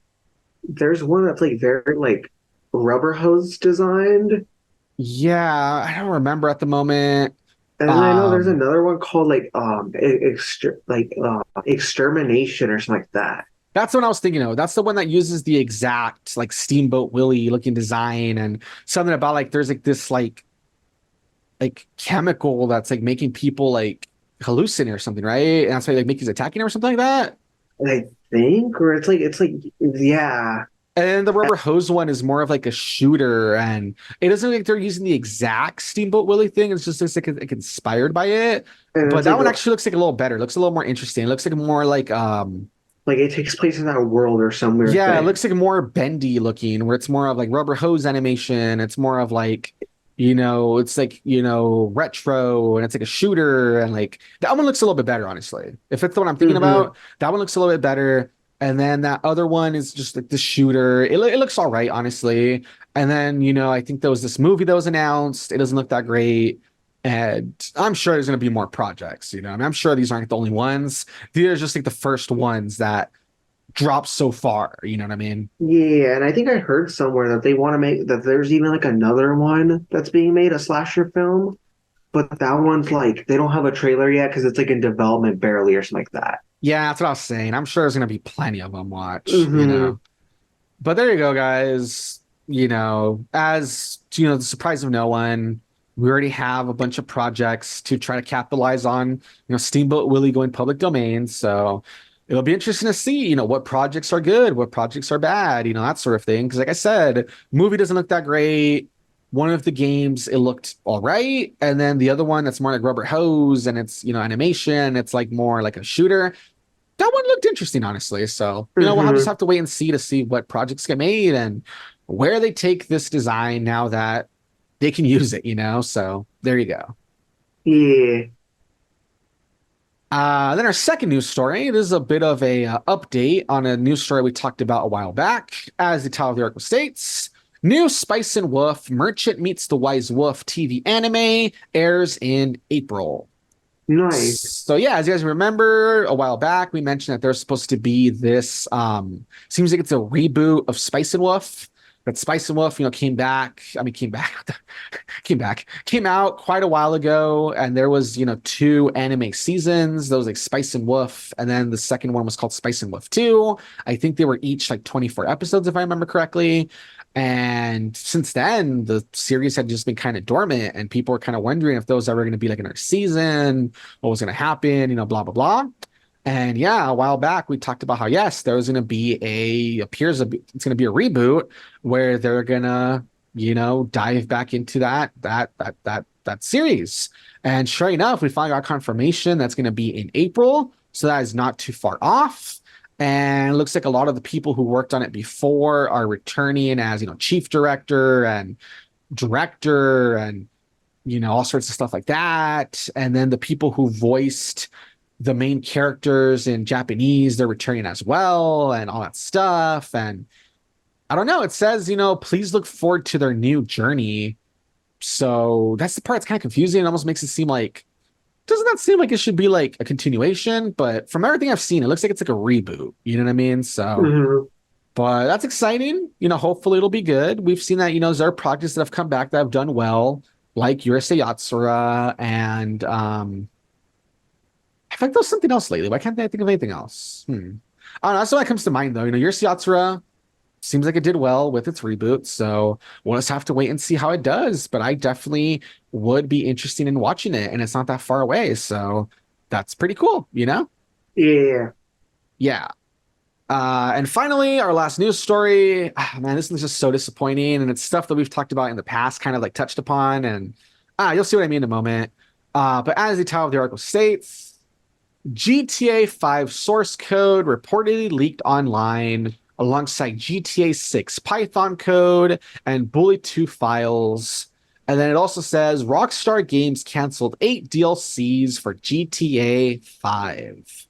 There's one that's like very like rubber hose designed. Yeah, I don't remember at the moment. And then I know there's another one called like extermination or something like that. That's what I was thinking of. That's the one that uses the exact like Steamboat Willie looking design, and something about like there's like this like chemical that's like making people like hallucinate or something, right? And that's why like Mickey's attacking him or something like that. I think, or it's like yeah. And the rubber hose one is more of like a shooter, and it doesn't look like they're using the exact Steamboat Willie thing. It's just looks like inspired by it. And but that one actually looks like a little better. It looks a little more interesting. It looks like more like it takes place in that world or somewhere. Yeah, it looks like more bendy looking, where it's more of like rubber hose animation. It's more of like, it's like, retro, and it's like a shooter, and like that one looks a little bit better, honestly. If it's the one I'm thinking about, that one looks a little bit better. And then that other one is just like the shooter. It looks all right, honestly. And then, I think there was this movie that was announced. It doesn't look that great. And I'm sure there's going to be more projects, I'm sure these aren't the only ones. These are just like the first ones that dropped so far. You know what I mean? Yeah. And I think I heard somewhere that they want to make that there's even like another one that's being made, a slasher film. But that one's like, they don't have a trailer yet because it's like in development barely or something like that. Yeah, that's what I was saying. I'm sure there's going to be plenty of them watch, But there you go, guys. As, the surprise of no one, we already have a bunch of projects to try to capitalize on, Steamboat Willie going public domain. So it'll be interesting to see, what projects are good, what projects are bad, that sort of thing. Because like I said, movie doesn't look that great. One of the games, it looked all right. And then the other one that's more like rubber hose and it's, animation. It's like more like a shooter. That one looked interesting, honestly. So, we'll just have to wait and see what projects get made and where they take this design now that they can use it, So there you go. Yeah. Then our second news story. This is a bit of a update on a news story we talked about a while back. As the title of the article states, new Spice and Wolf Merchant Meets the Wise Wolf TV anime airs in April. Nice. So yeah, as you guys remember, a while back we mentioned that there's supposed to be this. Seems like it's a reboot of Spice and Wolf. But Spice and Wolf, came back. I mean, came out quite a while ago, and there was, two anime seasons. There was like Spice and Wolf, and then the second one was called Spice and Wolf 2. I think they were each like 24 episodes, if I remember correctly. And since then, the series had just been kind of dormant, and people were kind of wondering if those ever going to be like another season, what was going to happen, blah, blah, blah. And yeah, a while back we talked about how yes, there was going to be it's going to be a reboot where they're going to, dive back into that series. And sure enough, we finally got confirmation that's going to be in April, so that is not too far off. And it looks like a lot of the people who worked on it before are returning as, chief director and director and, all sorts of stuff like that. And then the people who voiced the main characters in Japanese, they're returning as well and all that stuff. And I don't know, it says, please look forward to their new journey. So that's the part that's kind of confusing. It almost makes it seem like, doesn't that seem like it should be like a continuation? But from everything I've seen, it looks like it's like a reboot. You know what I mean? So, But that's exciting. Hopefully it'll be good. We've seen that, there are projects that have come back that have done well, like Urusei Yatsura and I feel like there was something else lately. Why can't I think of anything else? I don't know. That's what comes to mind, though. Urusei Yatsura seems like it did well with its reboot, so we'll just have to wait and see how it does. But I definitely would be interested in watching it, and it's not that far away, so that's pretty cool, Yeah. Yeah. And finally, our last news story. Man, this is just so disappointing, and it's stuff that we've talked about in the past, kind of like touched upon, and you'll see what I mean in a moment. But as the title of the article states, GTA 5 source code reportedly leaked online alongside GTA 6 Python code and Bully 2 files. And then it also says Rockstar Games canceled 8 DLCs for GTA 5.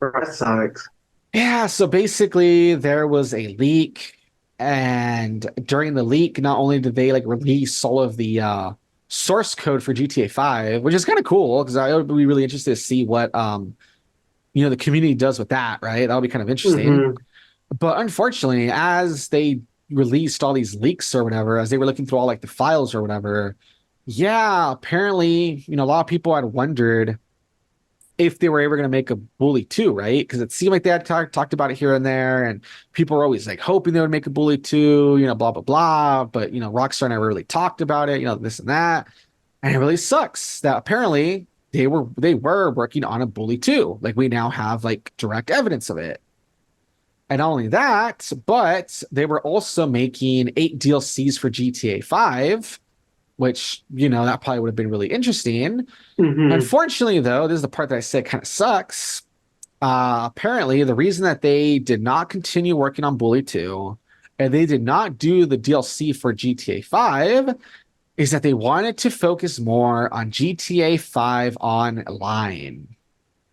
That sucks. Yeah, so basically there was a leak, and during the leak, not only did they like release all of the source code for GTA 5, which is kind of cool because I would be really interested to see what the community does with that, right? That'll be kind of interesting. But unfortunately, as they released all these leaks or whatever, as they were looking through all like the files or whatever, yeah, apparently, a lot of people had wondered if they were ever going to make a Bully 2, right? Because it seemed like they had talked about it here and there, and people were always like hoping they would make a Bully 2, blah, blah, blah. But, Rockstar never really talked about it, this and that. And it really sucks that apparently they were working on a Bully 2. Like we now have like direct evidence of it. And not only that, but they were also making 8 DLCs for GTA 5, which, that probably would have been really interesting. Unfortunately, though, this is the part that I said kind of sucks. Apparently, the reason that they did not continue working on Bully 2 and they did not do the DLC for GTA 5 is that they wanted to focus more on GTA 5 Online.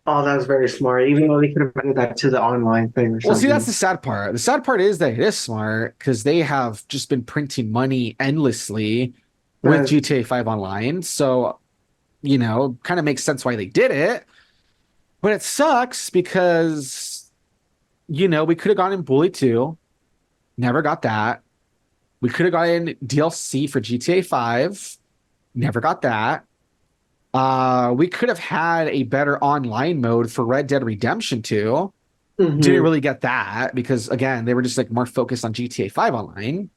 Oh, that was very smart. Even though they could have added that to the online thing or something. Well, see, that's the sad part. The sad part is that it is smart because they have just been printing money endlessly with GTA 5 Online. So, kind of makes sense why they did it. But it sucks because, we could have gone in Bully 2. Never got that. We could have gotten DLC for GTA 5. Never got that. We could have had a better online mode for Red Dead Redemption 2. Didn't really get that because, again, they were just like more focused on GTA 5 Online.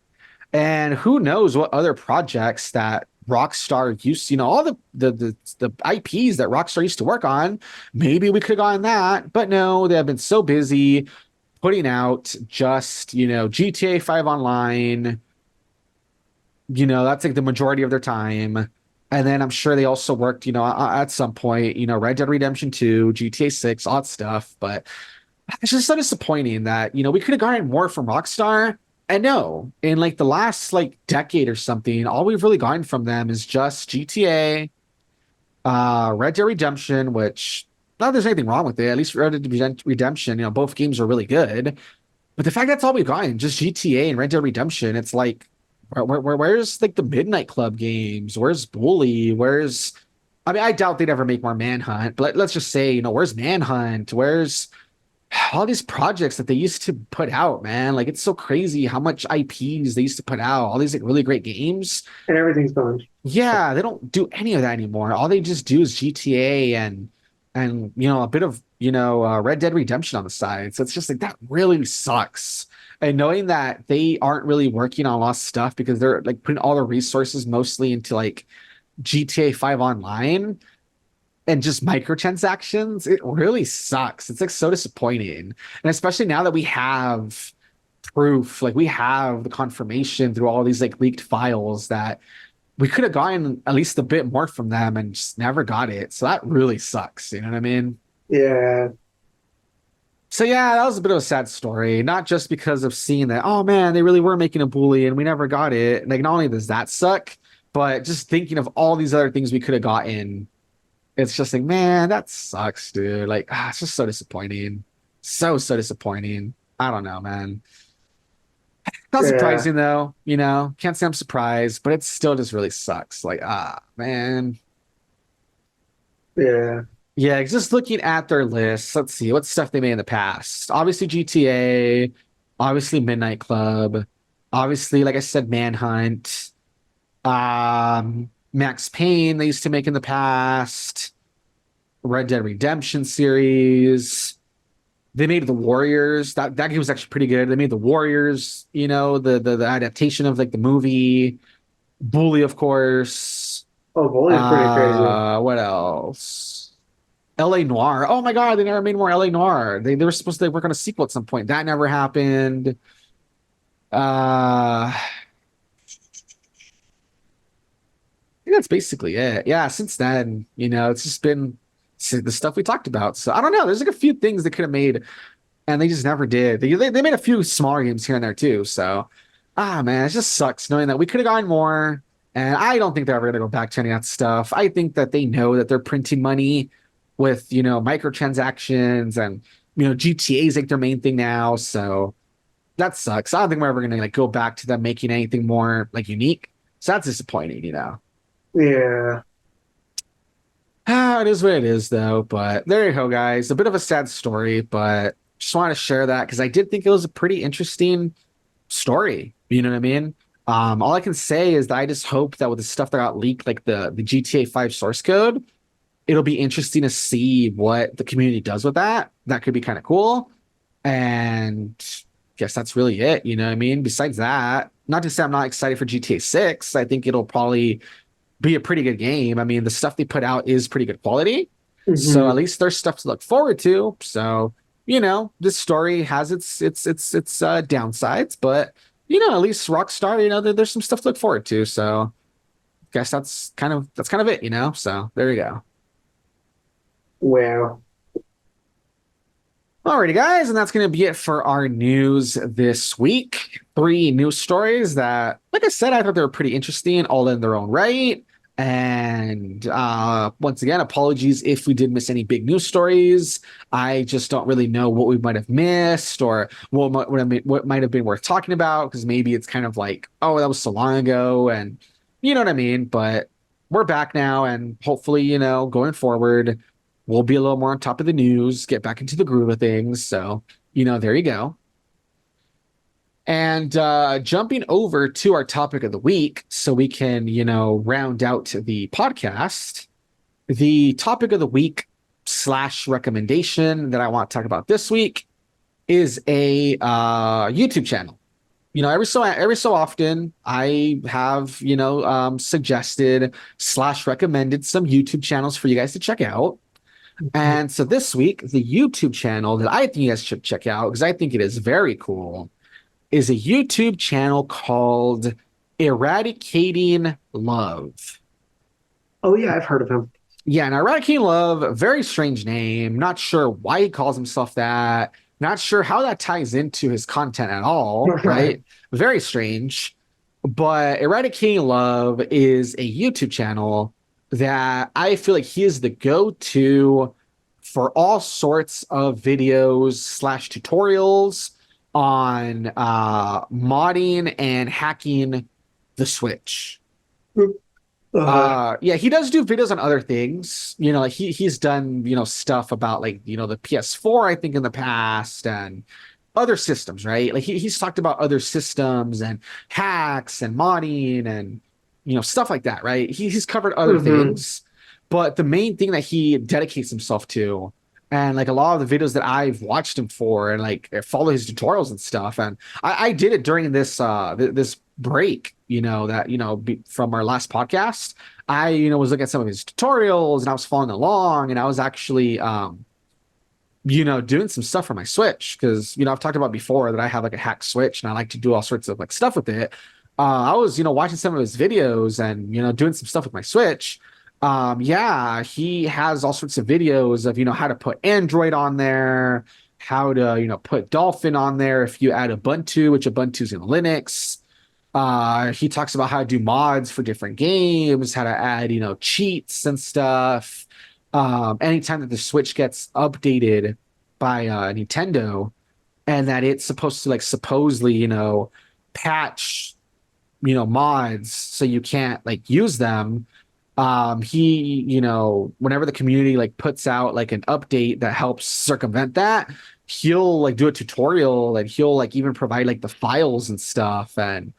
And who knows what other projects that Rockstar used, all the IPs that Rockstar used to work on. Maybe we could have gotten that, but no, they have been so busy putting out just, GTA 5 Online. That's like the majority of their time. And then I'm sure they also worked, at some point, Red Dead Redemption 2, GTA 6, all that stuff. But it's just so disappointing that, we could have gotten more from Rockstar. And no, in like the last like decade or something, all we've really gotten from them is just GTA, Red Dead Redemption, which not that there's anything wrong with it. At least Red Dead Redemption, both games are really good. But the fact that's all we've gotten, just GTA and Red Dead Redemption, it's like, where's like the Midnight Club games? Where's Bully? Where's, I mean, I doubt they'd ever make more Manhunt, but let's just say, where's Manhunt? Where's all these projects that they used to put out, man? Like, it's so crazy how much IPs they used to put out, all these like really great games. And everything's gone. Yeah, they don't do any of that anymore. All they just do is GTA and a bit of Red Dead Redemption on the side. So it's just like that really sucks. And knowing that they aren't really working on a lot of stuff because they're like putting all their resources mostly into like GTA 5 Online and just microtransactions, it really sucks. It's like so disappointing. And especially now that we have proof, like we have the confirmation through all these like leaked files that we could have gotten at least a bit more from them and just never got it. So that really sucks. You know what I mean? Yeah. So yeah, that was a bit of a sad story. Not just because of seeing that, oh man, they really were making a Bully and we never got it. Like not only does that suck, but just thinking of all these other things we could have gotten, it's just like, man, that sucks, dude. Like, it's just so disappointing. So disappointing. I don't know, man. Not surprising though, can't say I'm surprised, but it still just really sucks. Like, man. Yeah. Yeah, just looking at their list, let's see what stuff they made in the past. Obviously GTA, obviously Midnight Club, obviously, like I said, Manhunt, Max Payne they used to make in the past, Red Dead Redemption series. They made The Warriors. That game was actually pretty good. They made The Warriors, the adaptation of like the movie. Bully, of course. Oh, Bully's pretty crazy. What else? LA Noire. Oh my God, they never made more LA Noire. They were supposed to work on a sequel at some point. That never happened. I think that's basically it. Yeah, since then, it's just been the stuff we talked about. So I don't know. There's like a few things they could have made, and they just never did. They made a few smaller games here and there too. So, man, it just sucks knowing that we could have gotten more. And I don't think they're ever going to go back to any of that stuff. I think that they know that they're printing money with, microtransactions and, GTA is like their main thing now. So that sucks. I don't think we're ever going to like go back to them making anything more like unique. So that's disappointing, Yeah. It is what it is, though. But there you go, guys. A bit of a sad story, but just wanted to share that because I did think it was a pretty interesting story. You know what I mean? All I can say is that I just hope that with the stuff that got leaked, like the GTA 5 source code, it'll be interesting to see what the community does with that. That could be kind of cool. And guess that's really it. You know what I mean? Besides that, not to say I'm not excited for GTA 6. I think it'll probably be a pretty good game. I mean, the stuff they put out is pretty good quality. So at least there's stuff to look forward to. So, this story has its downsides, but at least Rockstar, there's some stuff to look forward to. So guess that's kind of it, So there you go. Well. Alrighty, guys, and that's going to be it for our news this week. 3 news stories that, like I said, I thought they were pretty interesting, all in their own right. And once again, apologies if we did miss any big news stories. I just don't really know what we might have missed or what might have been worth talking about, because maybe it's kind of like, oh, that was so long ago, and you know what I mean? But we're back now, and hopefully, going forward, we'll be a little more on top of the news, get back into the groove of things. So, there you go. And jumping over to our topic of the week so we can, round out the podcast, the topic of the week / recommendation that I want to talk about this week is a YouTube channel. Every so often I have, suggested / recommended some YouTube channels for you guys to check out. And so this week, the YouTube channel that I think you guys should check out, because I think it is very cool, is a YouTube channel called 𝐦𝐤𝐬𝐿ove. Oh, yeah, I've heard of him. Yeah, and 𝐦𝐤𝐬𝐿ove, very strange name. Not sure why he calls himself that. Not sure how that ties into his content at all, right? Very strange. But 𝐦𝐤𝐬𝐿ove is a YouTube channel that I feel like he is the go-to for all sorts of videos slash tutorials on modding and hacking the Switch. Yeah, he does do videos on other things. You know, like he's done, you know, stuff about like, you know, the PS4, I think, in the past, and other systems, right? Like he's talked about other systems and hacks and modding and, you know, stuff like that, right? He's covered other things, but the main thing that he dedicates himself to, and like a lot of the videos that I've watched him for and like follow his tutorials and stuff, and I did it during this this break, you know, that, you know, from our last podcast. I, you know, was looking at some of his tutorials and I was following along, and I was actually you know, doing some stuff for my Switch, because, you know, I've talked about before that I have like a hacked Switch and I like to do all sorts of like stuff with it. I was, you know, watching some of his videos and, you know, doing some stuff with my Switch. Yeah, he has all sorts of videos of, you know, how to put Android on there, how to, you know, put Dolphin on there if you add Ubuntu, which Ubuntu's in Linux. He talks about how to do mods for different games, how to add, you know, cheats and stuff. Anytime that the Switch gets updated by Nintendo, and that it's supposed to like supposedly, you know, patch, you know, mods so you can't like use them. He, you know, whenever the community like puts out like an update that helps circumvent that, he'll like do a tutorial, and he'll like even provide like the files and stuff. And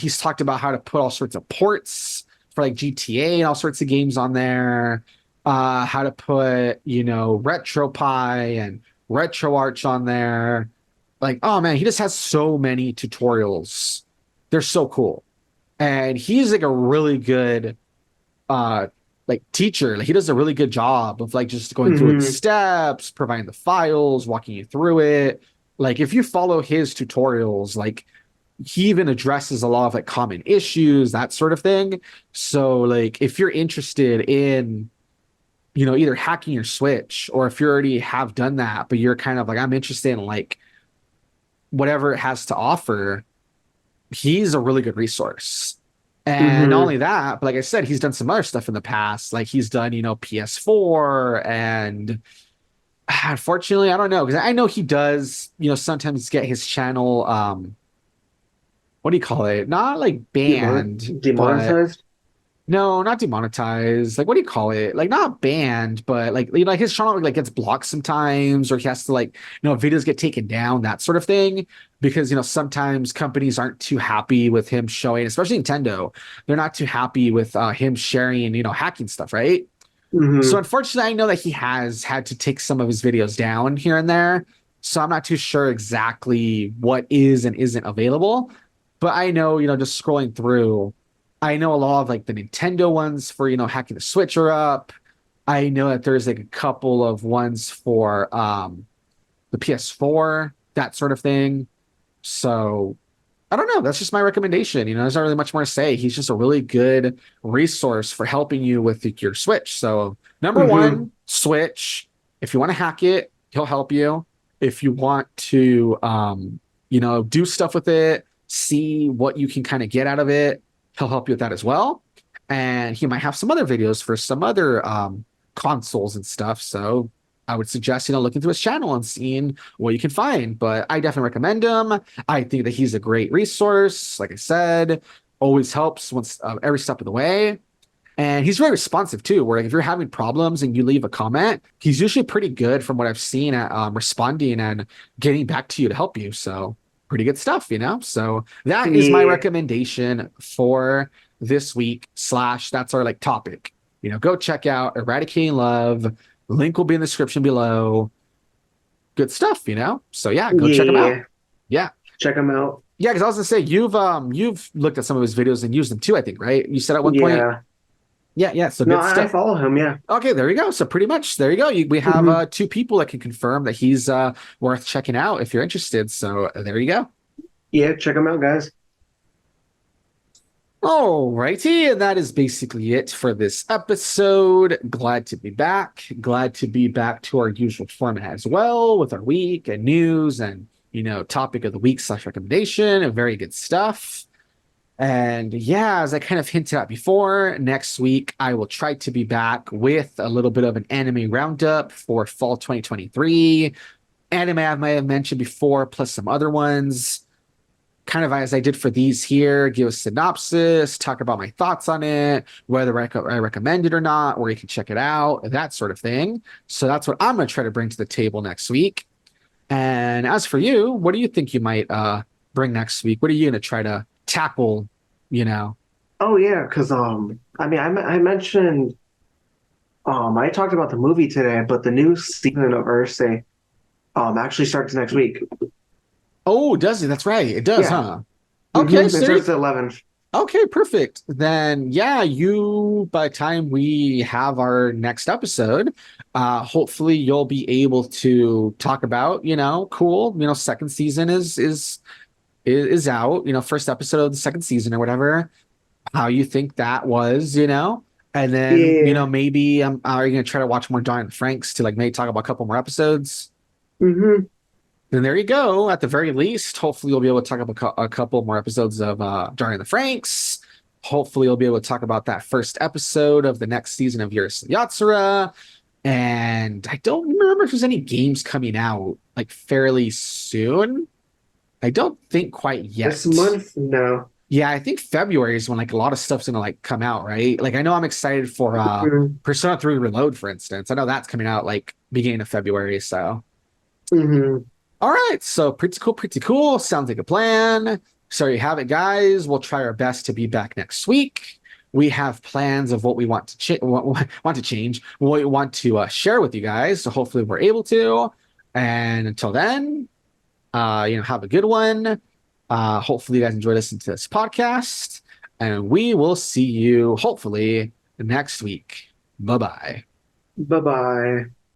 he's talked about how to put all sorts of ports for like GTA and all sorts of games on there. How to put, you know, RetroPie and RetroArch on there. Like, oh man, he just has so many tutorials. They're so cool. And he's like a really good like teacher. Like he does a really good job of like just going through the steps, providing the files, walking you through it. Like if you follow his tutorials, like he even addresses a lot of like common issues, that sort of thing. So like if you're interested in, you know, either hacking your Switch, or if you already have done that, but you're kind of like, I'm interested in like whatever it has to offer, he's a really good resource. And not only that, but like I said, he's done some other stuff in the past. Like he's done, you know, PS4, and unfortunately, I don't know, because I know he does, you know, sometimes get his channel, what do you call it? Not like banned, demonetized. No, not demonetized. Like, what do you call it? Like, not banned, but like, you know, his channel like gets blocked sometimes, or he has to like, you know, videos get taken down, that sort of thing. Because, you know, sometimes companies aren't too happy with him showing, especially Nintendo. They're not too happy with him sharing, you know, hacking stuff, right? So unfortunately, I know that he has had to take some of his videos down here and there. So I'm not too sure exactly what is and isn't available. But I know, you know, just scrolling through, I know a lot of like the Nintendo ones for, you know, hacking the Switch are up. I know that there's like a couple of ones for the PS4, that sort of thing. So I don't know. That's just my recommendation. You know, there's not really much more to say. He's just a really good resource for helping you with your Switch. So number one, Switch. If you want to hack it, he'll help you. If you want to, you know, do stuff with it, see what you can kind of get out of it, he'll help you with that as well. And he might have some other videos for some other consoles and stuff. So I would suggest, you know, looking through his channel and seeing what you can find. But I definitely recommend him. I think that he's a great resource. Like I said, always helps once every step of the way. And he's very responsive too, where if you're having problems and you leave a comment, he's usually pretty good from what I've seen at responding and getting back to you to help you. So pretty good stuff, you know? So that is my recommendation for this week / that's our like topic. You know, go check out Eradicating Love. Link will be in the description below. Good stuff, you know? So yeah, go check him out. Yeah. Check him out. Yeah, because I was gonna say you've looked at some of his videos and used them too, I think, right? You said at one point. Yeah. So no, good stuff. I follow him. Yeah. Okay, there you go. So pretty much there you go. We have two people that can confirm that he's worth checking out if you're interested. So there you go. Yeah, check him out, guys. All righty, and that is basically it for this episode. Glad to be back. Glad to be back to our usual format as well, with our week and news and, you know, topic of the week / recommendation and very good stuff. And yeah, as I kind of hinted at before, next week I will try to be back with a little bit of an anime roundup for fall 2023. Anime I might have mentioned before, plus some other ones. Kind of as I did for these here, give a synopsis, talk about my thoughts on it, whether I recommend it or not, where you can check it out, that sort of thing. So that's what I'm going to try to bring to the table next week. And as for you, what do you think you might bring next week? What are you going to try to tackle, you know? Oh yeah, because I mean, I mentioned I talked about the movie today, but the new season of Urusei actually starts next week. Oh, does it? That's right. It does, Yeah. huh? Okay, It so starts the 11th. okay, perfect. Then yeah, you by the time we have our next episode, hopefully you'll be able to talk about, cool, second season is out, first episode of the second season or whatever, how you think that was, and then, Yeah. maybe are you gonna try to watch more Dawn and Franxx to like maybe talk about a couple more episodes? hmm Then there you go. At the very least, hopefully you'll be able to talk about a couple more episodes of Dawn and the Franxx. Hopefully you'll be able to talk about that first episode of the next season of Urusei Yatsura. And I don't remember if there's any games coming out like fairly soon. I don't think quite yet. This month, no. Yeah, I think February is when like a lot of stuff's gonna like come out, right? Like I know I'm excited for hmm Persona 3 Reload, for instance. I know that's coming out like beginning of February. So hmm all right, so pretty cool, pretty cool. Sounds like a plan. So you have it, guys. We'll try our best to be back next week. We have plans of what we want to want to change, what we want to share with you guys. So hopefully we're able to. And until then, have a good one. Hopefully you guys enjoy listening to this podcast, and we will see you hopefully next week. Bye bye. Bye bye.